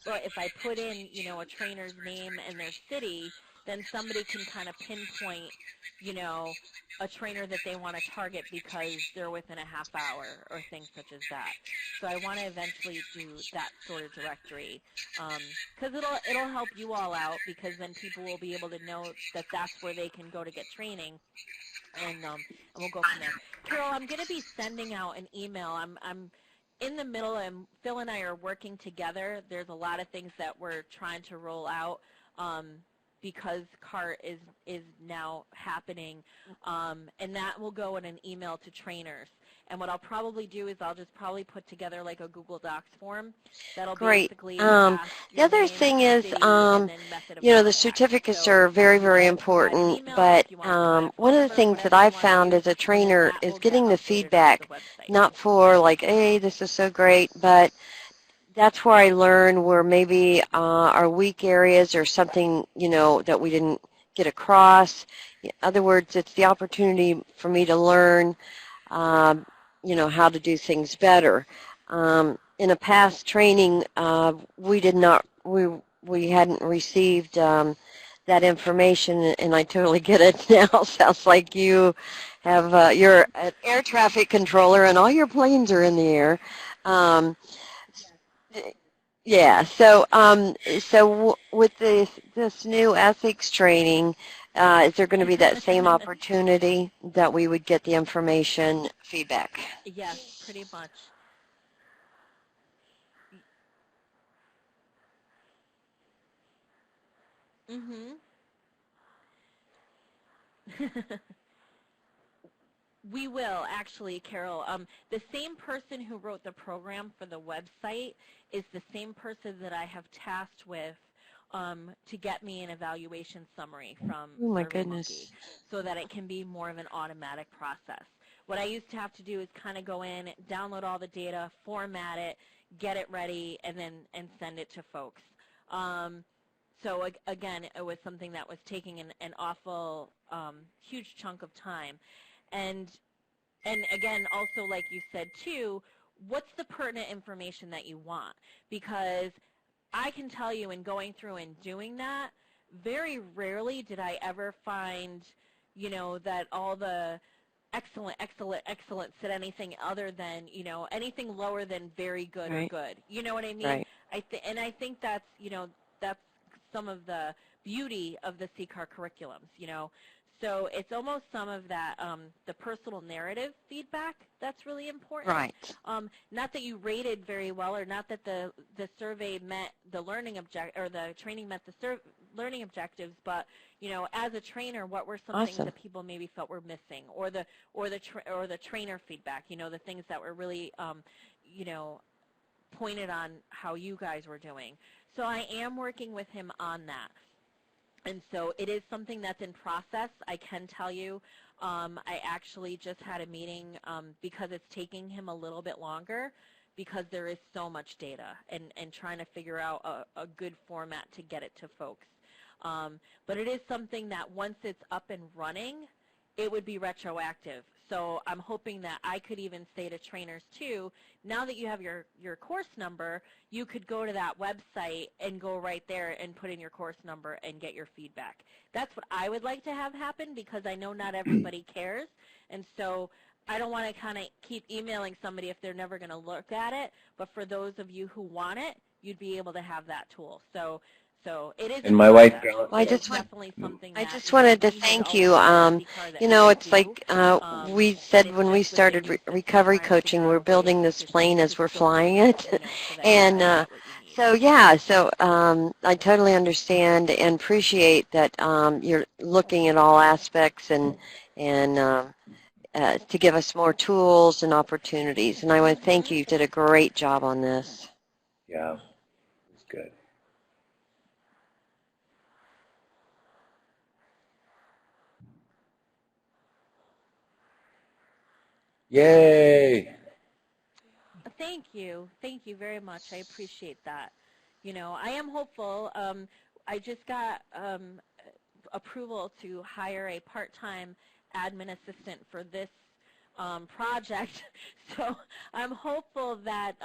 But if I put in, a trainer's name and their city, then somebody can kind of pinpoint, a trainer that they want to target because they're within a half hour or things such as that. So I want to eventually do that sort of directory because it'll help you all out, because then people will be able to know that that's where they can go to get training, and we'll go from there. Carol, I'm going to be sending out an email. I'm in the middle, and Phil and I are working together. There's a lot of things that we're trying to roll out because CART is now happening, and that will go in an email to trainers. And what I'll probably do is I'll just probably put together like a Google Docs form that'll basically the other thing is, the certificates are very, very important, but one of the things that I've found as a trainer is getting the feedback, not for like, hey, this is so great, but that's where I learn where maybe our weak areas or something, that we didn't get across. In other words, it's the opportunity for me to learn, how to do things better. In a past training, we hadn't received that information, and I totally get it now. Sounds like you have, you're an air traffic controller and all your planes are in the air. Yeah, so with this new ethics training, is there going to be that same opportunity that we would get the information feedback? Yes, pretty much. We will, actually, Carol. The same person who wrote the program for the website is the same person that I have tasked with to get me an evaluation summary from SurveyMonkey, so that it can be more of an automatic process. What I used to have to do is kind of go in, download all the data, format it, get it ready, and send it to folks. So again, it was something that was taking an awful huge chunk of time. And again, also like you said too, what's the pertinent information that you want? Because I can tell you, in going through and doing that, very rarely did I ever find, that all the excellent said anything other than, anything lower than very good or good. You know what I mean? Right. I think that's, that's some of the beauty of the CCAR curriculums, So it's almost some of that, the personal narrative feedback that's really important. Right. Not that you rated very well, or not that the survey met the learning or the training met the learning objectives, but as a trainer, what were some things that people maybe felt were missing, or the trainer feedback, the things that were really pointed on how you guys were doing. So I am working with him on that. And so it is something that's in process, I can tell you. I actually just had a meeting because it's taking him a little bit longer, because there is so much data, and trying to figure out a good format to get it to folks. But it is something that once it's up and running, it would be retroactive. so I'm hoping that I could even say to trainers too, now that you have your course number, you could go to that website and go right there and put in your course number and get your feedback. That's what I would like to have happen, because I know not everybody cares, and so I don't want to kind of keep emailing somebody if they're never going to look at it, but for those of you who want it, you'd be able to have that tool. So it is. And my wife, Well, I just definitely something that, wanted to thank you. You know, it's like we said when we started recovery coaching, we're building this plane as we're flying it, and so yeah, so I totally understand and appreciate that you're looking at all aspects and to give us more tools and opportunities. And I want to thank you. You did a great job on this. Yeah, it's good. Yay! Thank you very much. I appreciate that. You know, I am hopeful. I just got approval to hire a part-time admin assistant for this project, so I'm hopeful that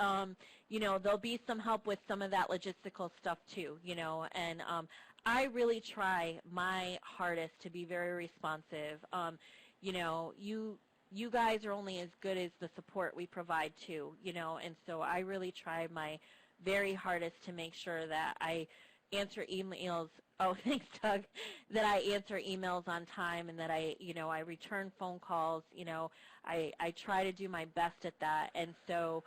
you know, there'll be some help with some of that logistical stuff too. You know, and I really try my hardest to be very responsive. You know, you guys are only as good as the support we provide too, you know, and so I really try my very hardest to make sure that I answer emails. Oh, thanks, Doug. That I answer emails on time, and that I, you know, I return phone calls. You know, I try to do my best at that, and so,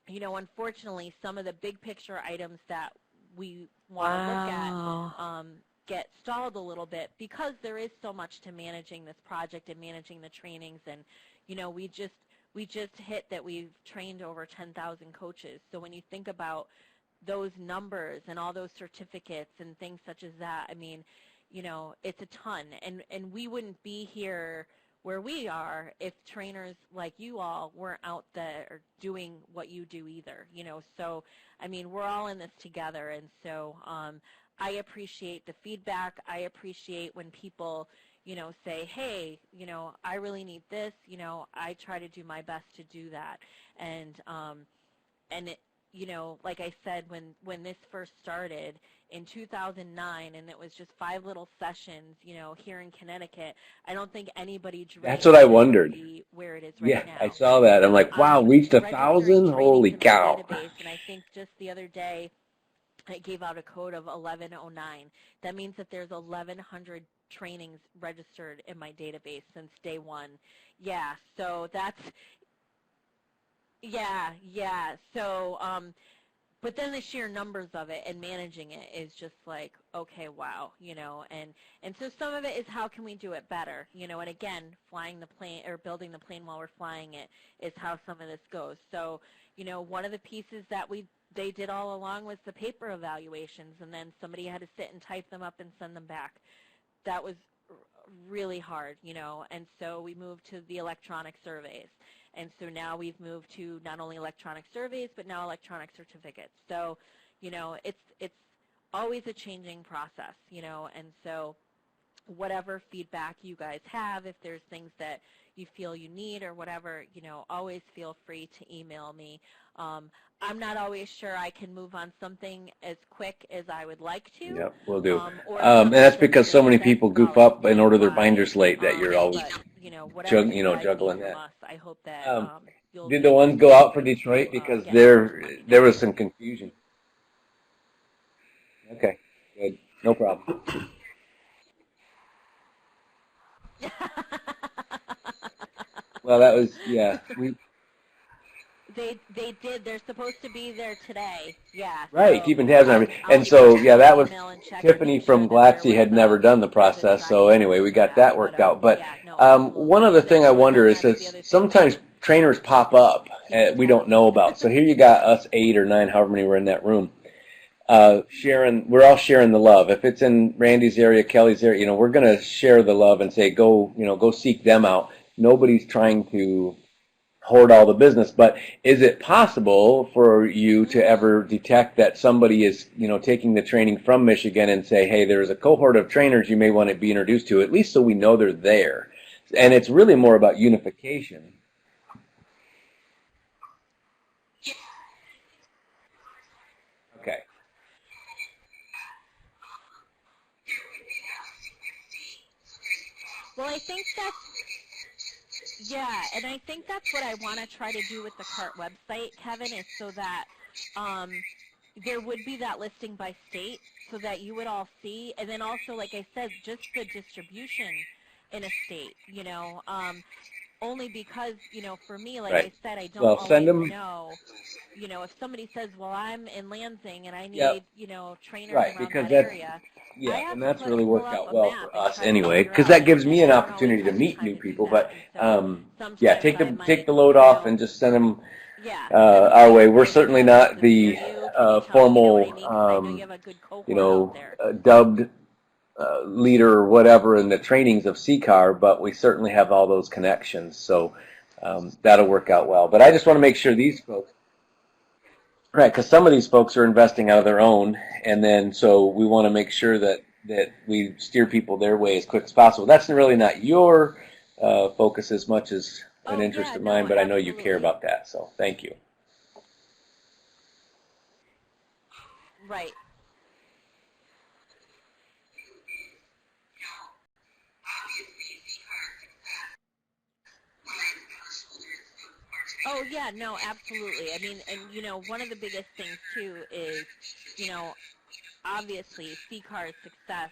you know, unfortunately, some of the big picture items that we want to look at get stalled a little bit, because there is so much to managing this project and managing the trainings. And you know, we just hit that we've trained over 10,000 coaches. So when you think about those numbers and all those certificates and things such as that, I mean, you know, it's a ton, and we wouldn't be here where we are if trainers like you all weren't out there doing what you do either, you know. So I mean, we're all in this together, and so I appreciate the feedback. I appreciate when people, you know, say, hey, you know, I really need this. You know, I try to do my best to do that. And it, you know, like I said, when this first started in 2009, and it was just 5 little sessions, you know, here in Connecticut, I don't think anybody dreamed That's what I wondered. where it is right now. I saw that. I'm like, wow, reached 1,000? Holy cow. Database, and I think just the other day, I gave out a code of 1109. That means that there's 1,100 trainings registered in my database since day one. Yeah, so that's, yeah. So, but then the sheer numbers of it and managing it is just like, okay, wow, you know, and so some of it is how can we do it better, you know, and again, flying the plane or building the plane while we're flying it is how some of this goes. So, you know, one of the pieces that they did all along was the paper evaluations, and then somebody had to sit and type them up and send them back. That was really hard, you know, and so we moved to the electronic surveys. And so now we've moved to not only electronic surveys, but now electronic certificates. So, you know, it's always a changing process, you know, and so whatever feedback you guys have, if there's things that you feel you need or whatever, you know, always feel free to email me. I'm not always sure I can move on something as quick as I would like to. Yep, we'll do. And that's because so many people goof up and order their binders late that you're always, you know, juggling that. I hope that did the ones go out for Detroit? Because there was some confusion. Okay, good. No problem. Well, that was, yeah. They did. They're supposed to be there today. Yeah. Right, so, keeping tabs on everything. And so, yeah, that was Tiffany from Glaxy had never done the process. So anyway, we got that worked out. But one other thing I wonder is that sometimes trainers pop up we don't know about. So here you got us 8 or 9, however many were in that room. We're all sharing the love. If it's in Randy's area, Kelly's area, you know, we're going to share the love and say, go seek them out. Nobody's trying to hoard all the business, but is it possible for you to ever detect that somebody is, you know, taking the training from Michigan and say, hey, there's a cohort of trainers you may want to be introduced to, at least so we know they're there, And it's really more about unification. Okay. Well, I think that's, yeah, and I think that's what I want to try to do with the CART website, Kevin, is so that there would be that listing by state so that you would all see, and then also, like I said, just the distribution in a state, only because, for me, like I Right. said, I don't Well, send always them. know, if somebody says, well, I'm in Lansing and I Yep. need, trainers Right, around because that that's, area, I yeah, have and to that's really pull worked up out a well map for and us try to anyway, figure because that out, gives and me an I don't always opportunity to have the meet time new to do people. that, But and so yeah, sometimes I take might, the load off and just send them yeah, send them our my way. We're information, certainly tell me, does not this scare the you? Can you tell me, you know what I formal, mean? Because I know you have a good you cohort out know, there. dubbed leader or whatever in the trainings of CCAR, but we certainly have all those connections. So that'll work out well. But I just want to make sure these folks, right, because some of these folks are investing out of their own, and then so we want to make sure that we steer people their way as quick as possible. That's really not your focus as much as an Oh, interest yeah, of no, mine, but I know you care absolutely. about that, so thank you. Right. Oh, yeah, no, absolutely. I mean, and, one of the biggest things, too, is, you know, obviously CCAR's success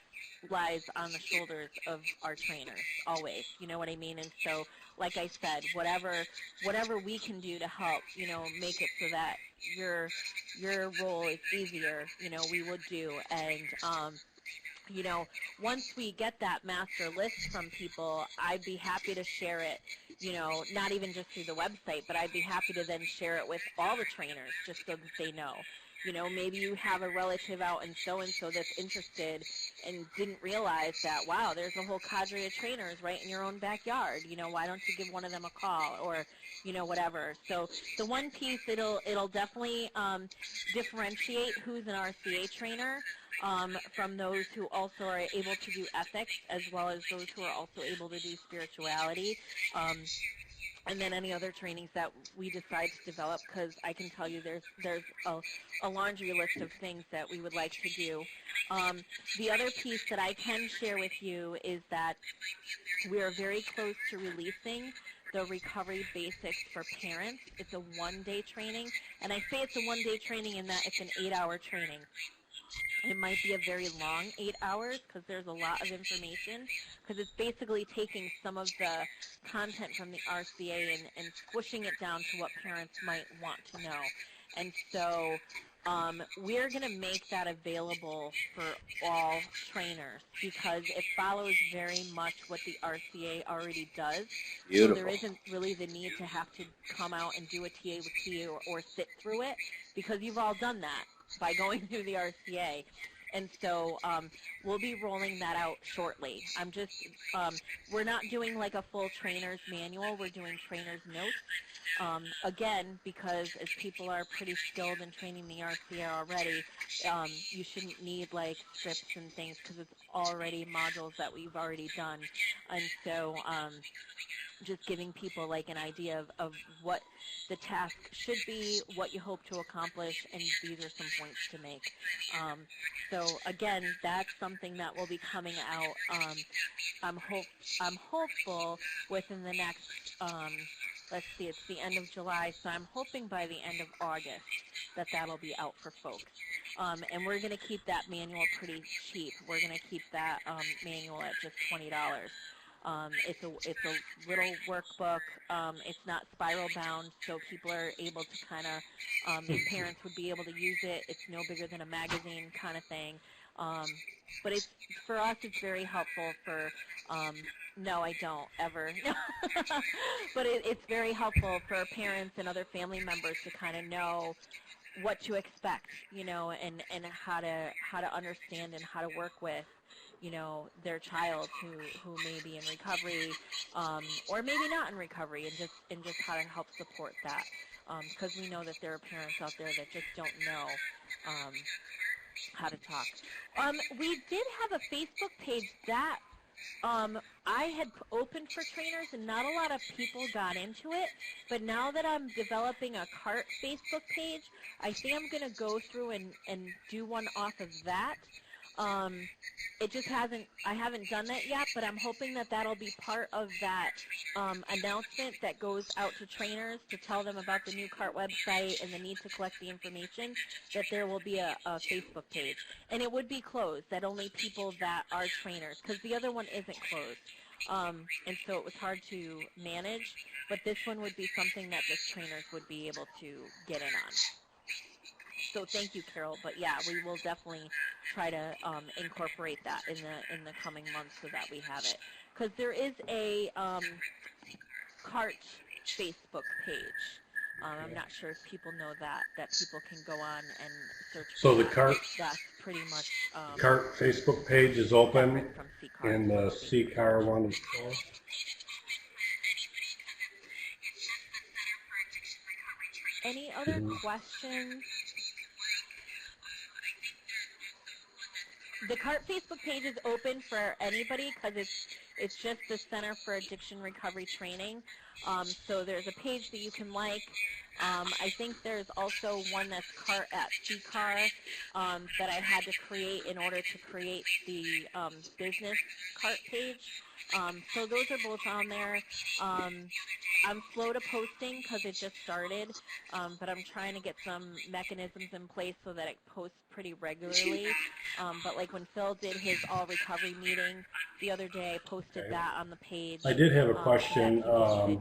lies on the shoulders of our trainers, always. You know what I mean? And so, like I said, whatever we can do to help, make it so that your role is easier, we would do. And, once we get that master list from people, I'd be happy to share it, not even just through the website, but I'd be happy to then share it with all the trainers just so that they know. Maybe you have a relative out in so-and-so that's interested and didn't realize that, wow, there's a whole cadre of trainers right in your own backyard. Why don't you give one of them a call or, whatever. So the one piece, it'll definitely differentiate who's an RCA trainer from those who also are able to do ethics, as well as those who are also able to do spirituality, and then any other trainings that we decide to develop, because I can tell you there's a laundry list of things that we would like to do. The other piece that I can share with you is that we are very close to releasing the Recovery Basics for Parents. It's a one-day training, and I say it's a one-day training in that it's an 8-hour training. It might be a very long 8 hours because there's a lot of information, because it's basically taking some of the content from the RCA and squishing it down to what parents might want to know. And so we're going to make that available for all trainers because it follows very much what the RCA already does. So there Beautiful. isn't really the need to have to come out and do a TA with T or sit through it, because you've all done that by going through the RCA. And so we'll be rolling that out shortly. We're not doing like a full trainer's manual. We're doing trainer's notes. Again, because as people are pretty skilled in training the RCA already, you shouldn't need like scripts and things because it's already modules that we've already done. And so just giving people like an idea of what the task should be, what you hope to accomplish, and these are some points to make. So again, that's something that will be coming out. I'm hopeful within the next, let's see, it's the end of July, so I'm hoping by the end of August that that'll be out for folks. And we're going to keep that manual pretty cheap. We're going to keep that manual at just $20. It's a little workbook. It's not spiral bound, so people are able to kind of, parents would be able to use it. It's no bigger than a magazine kind of thing. But for us, it's very helpful for, no, I don't ever. But it's very helpful for parents and other family members to kind of know what to expect, and how to understand and how to work with, their child who may be in recovery, or maybe not in recovery, and just how to help support that, because we know that there are parents out there that just don't know how to talk. We did have a Facebook page that I had opened for trainers and not a lot of people got into it, but now that I'm developing a CART Facebook page, I think I'm going to go through and do one off of that. It just I haven't done that yet, but I'm hoping that that'll be part of that announcement that goes out to trainers to tell them about the new CART website and the need to collect the information, that there will be a Facebook page. And it would be closed, that only people that are trainers, because the other one isn't closed. And so it was hard to manage, but this one would be something that just trainers would be able to get in on. So thank you, Carol. But yeah, we will definitely try to incorporate that in the coming months so that we have it. Because there is a CART Facebook page. I'm not sure if people know that people can go on and search. So for the CART, that's pretty much CART Facebook page is open, separate from CCAR. and the CCAR one is closed. Any other questions? The CART Facebook page is open for anybody because it's just the Center for Addiction Recovery Training. So there's a page that you can like. I think there's also one that's CART at CCAR that I had to create in order to create the business CART page. So those are both on there. I'm slow to posting because it just started, but I'm trying to get some mechanisms in place so that it posts pretty regularly. But like when Phil did his all recovery meeting the other day, I posted that on the page. I did have a question.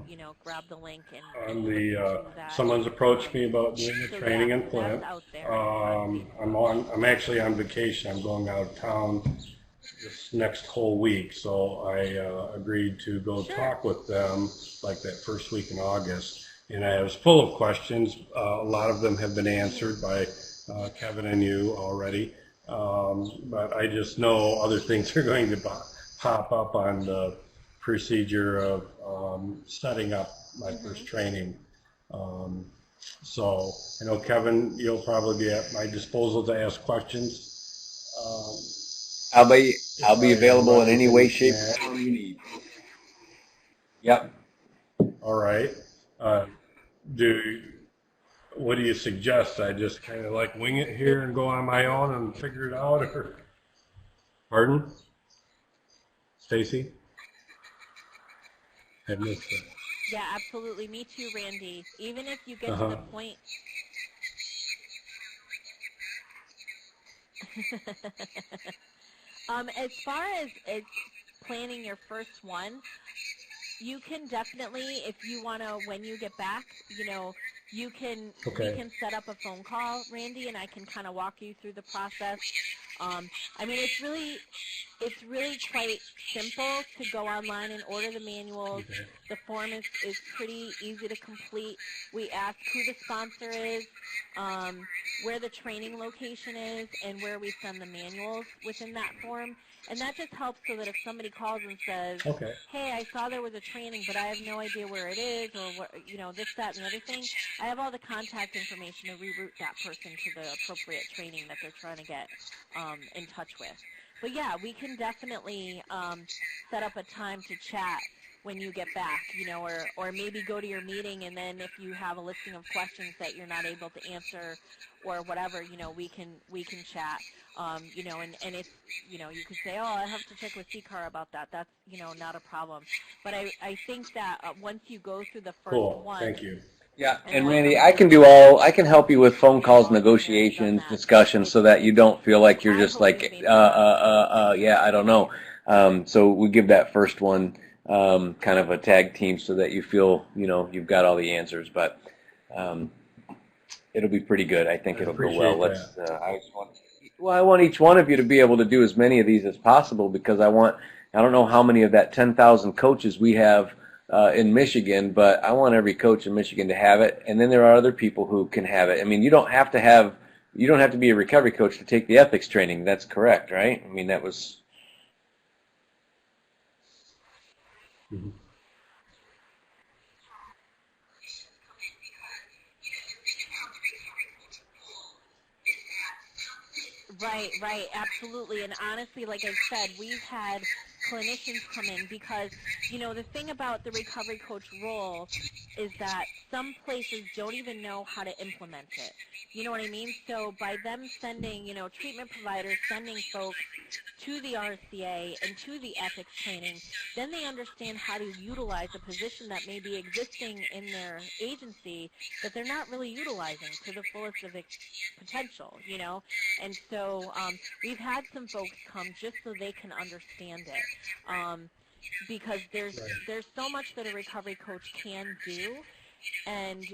You know, grab the link and On listen the to that. someone's approached me about doing the So training in that's Flint. out there. I'm actually on vacation. I'm going out of town this next whole week, so I agreed to go talk with them like that first week in August. And I was full of questions. A lot of them have been answered by Kevin and you already. But I just know other things are going to pop up on the procedure of setting up my first training. So I know, Kevin, you'll probably be at my disposal to ask questions. I'll be available in any way, shape, or form you need. Yep. All right. What do you suggest? I just kind of like wing it here and go on my own and figure it out, or? Pardon? Stacy? I missed it. Yeah, absolutely. Me too, Randy. Even if you get to the point. As far as planning your first one, you can definitely, if you want to, when you get back, you know, we can set up a phone call, Randy, and I can kind of walk you through the process. I mean, it's really quite simple to go online and order the manuals. Okay. The form is pretty easy to complete. We ask who the sponsor is, where the training location is, and where we send the manuals within that form. And that just helps so that if somebody calls and says, hey, I saw there was a training, but I have no idea where it is, or what, you know, this, that, and the other thing, I have all the contact information to reroute that person to the appropriate training that they're trying to get in touch with. But yeah, we can definitely set up a time to chat when you get back, you know, or maybe go to your meeting, and then if you have a listing of questions that you're not able to answer or whatever, you know, we can chat, you know, and if, you know, you could say, oh, I have to check with CCAR about that. That's, you know, not a problem. But I think that once you go through the first one. Thank you. Yeah, and Randy, I can help you with phone calls, negotiations, discussions, so that you don't feel like you're just like, yeah, I don't know. So we give that first one kind of a tag team so that you feel, you know, you've got all the answers. But it'll be pretty good. I think it'll go well. I want each one of you to be able to do as many of these as possible, because I don't know how many of that 10,000 coaches we have in Michigan, but I want every coach in Michigan to have it. And then there are other people who can have it. I mean, you don't have to be a recovery coach to take the ethics training. That's correct, right? I mean, that was. Mm-hmm. Right, absolutely. And honestly, like I said, we've had clinicians come in, because, you know, the thing about the recovery coach role is that some places don't even know how to implement it. You know what I mean? So by them sending, you know, treatment providers sending folks to the RCA and to the ethics training, then they understand how to utilize a position that may be existing in their agency that they're not really utilizing to the fullest of its potential, you know? And so we've had some folks come just so they can understand it, because there's so much that a recovery coach can do, and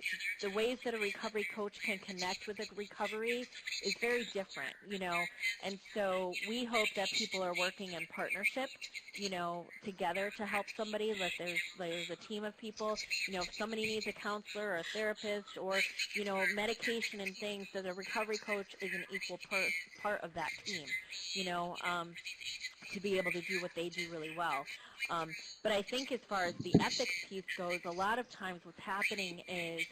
the ways that a recovery coach can connect with a recovery is very different, you know. And so we hope that people are working in partnership, you know, together to help somebody, that there's a team of people, you know, if somebody needs a counselor or a therapist or, you know, medication and things, that a recovery coach is an equal part of that team, you know, to be able to do what they do really well. But I think as far as the ethics piece goes, a lot of times what's happening is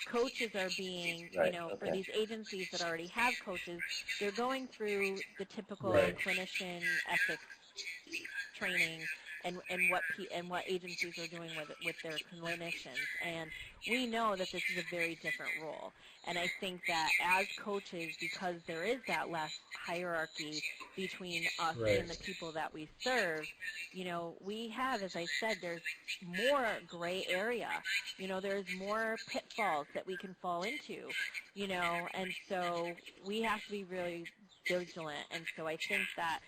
coaches are being, you know, for these agencies that already have coaches, they're going through the typical clinician ethics training and what agencies are doing with their clinicians. And we know that this is a very different role. And I think that as coaches, because there is that less hierarchy between us and the people that we serve, you know, we have, as I said, there's more gray area. You know, there's more pitfalls that we can fall into, you know, and so we have to be really vigilant. And so I think that,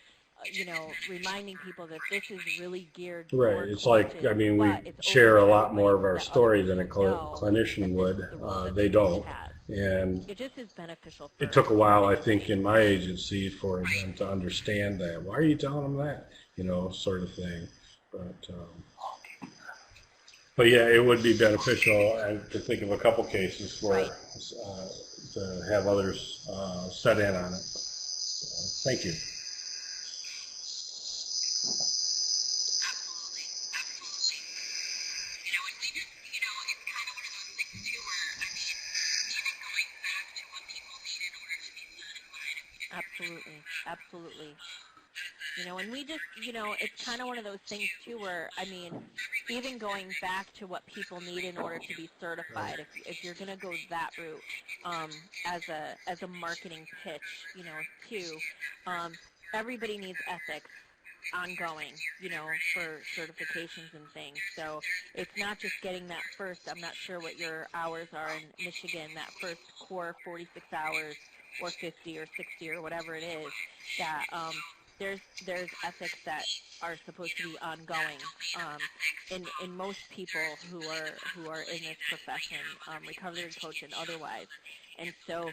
you know, reminding people that this is really geared toward It's coaches, like, I mean, we share a lot more of our story than a clinician would. They don't. And it just is beneficial. It took a while, I think, in my agency for them to understand that. Why are you telling them that? You know, sort of thing. But yeah, it would be beneficial to think of a couple cases where to have others set in on it. So, thank you. Absolutely. You know, and we just, you know, it's kind of one of those things too where, I mean, even going back to what people need in order to be certified, if you're going to go that route as a marketing pitch, you know, too, everybody needs ethics ongoing, you know, for certifications and things. So it's not just getting that first, I'm not sure what your hours are in Michigan, that first core 46 hours or 50 or 60 or whatever it is, that there's ethics that are supposed to be ongoing in most people who are in this profession, recovery coach and otherwise. And so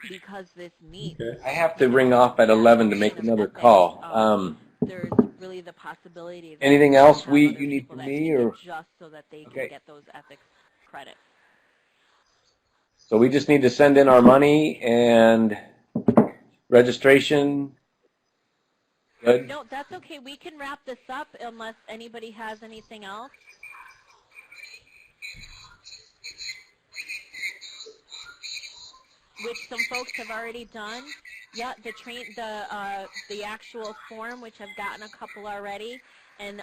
because this meets, I have to ring off at 11 to make another call. There's really the possibility that anything else you need from that me, or just so that they can get those ethics credits. So we just need to send in our money and registration. Good. No, that's okay. We can wrap this up unless anybody has anything else. Which some folks have already done. Yeah, the actual form, which I've gotten a couple already, and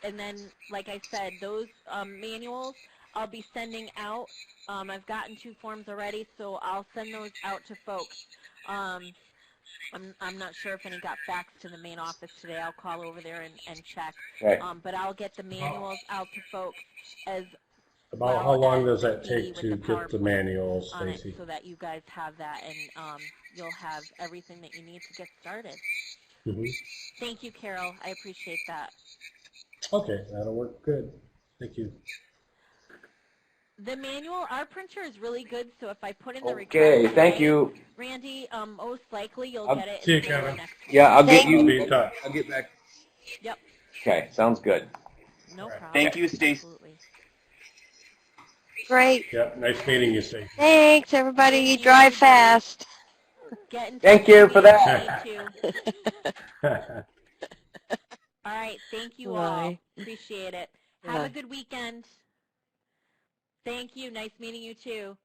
then like I said, those manuals I'll be sending out. I've gotten 2 forms already, so I'll send those out to folks. I'm not sure if any got faxed to the main office today. I'll call over there and check. Okay. But I'll get the manuals out to folks as About how long does that take to get the manuals, Stacy? So that you guys have that, and you'll have everything that you need to get started. Mm-hmm. Thank you, Carol. I appreciate that. Okay, that'll work good. Thank you. The manual, our printer is really good, so if I put in the request Okay, thank you. Randy, most likely you'll get it. See you, Kevin. Next week. Yeah, I'll get you. I'll be in touch. I'll get back. Yep. Okay, sounds good. No problem. Thank you, Stacy. Absolutely. Great. Yeah, nice meeting you, Stacy. Thanks, everybody. Drive fast. Thank you for that. All right, thank you all. Bye. Appreciate it. Have a good weekend. Thank you. Nice meeting you too.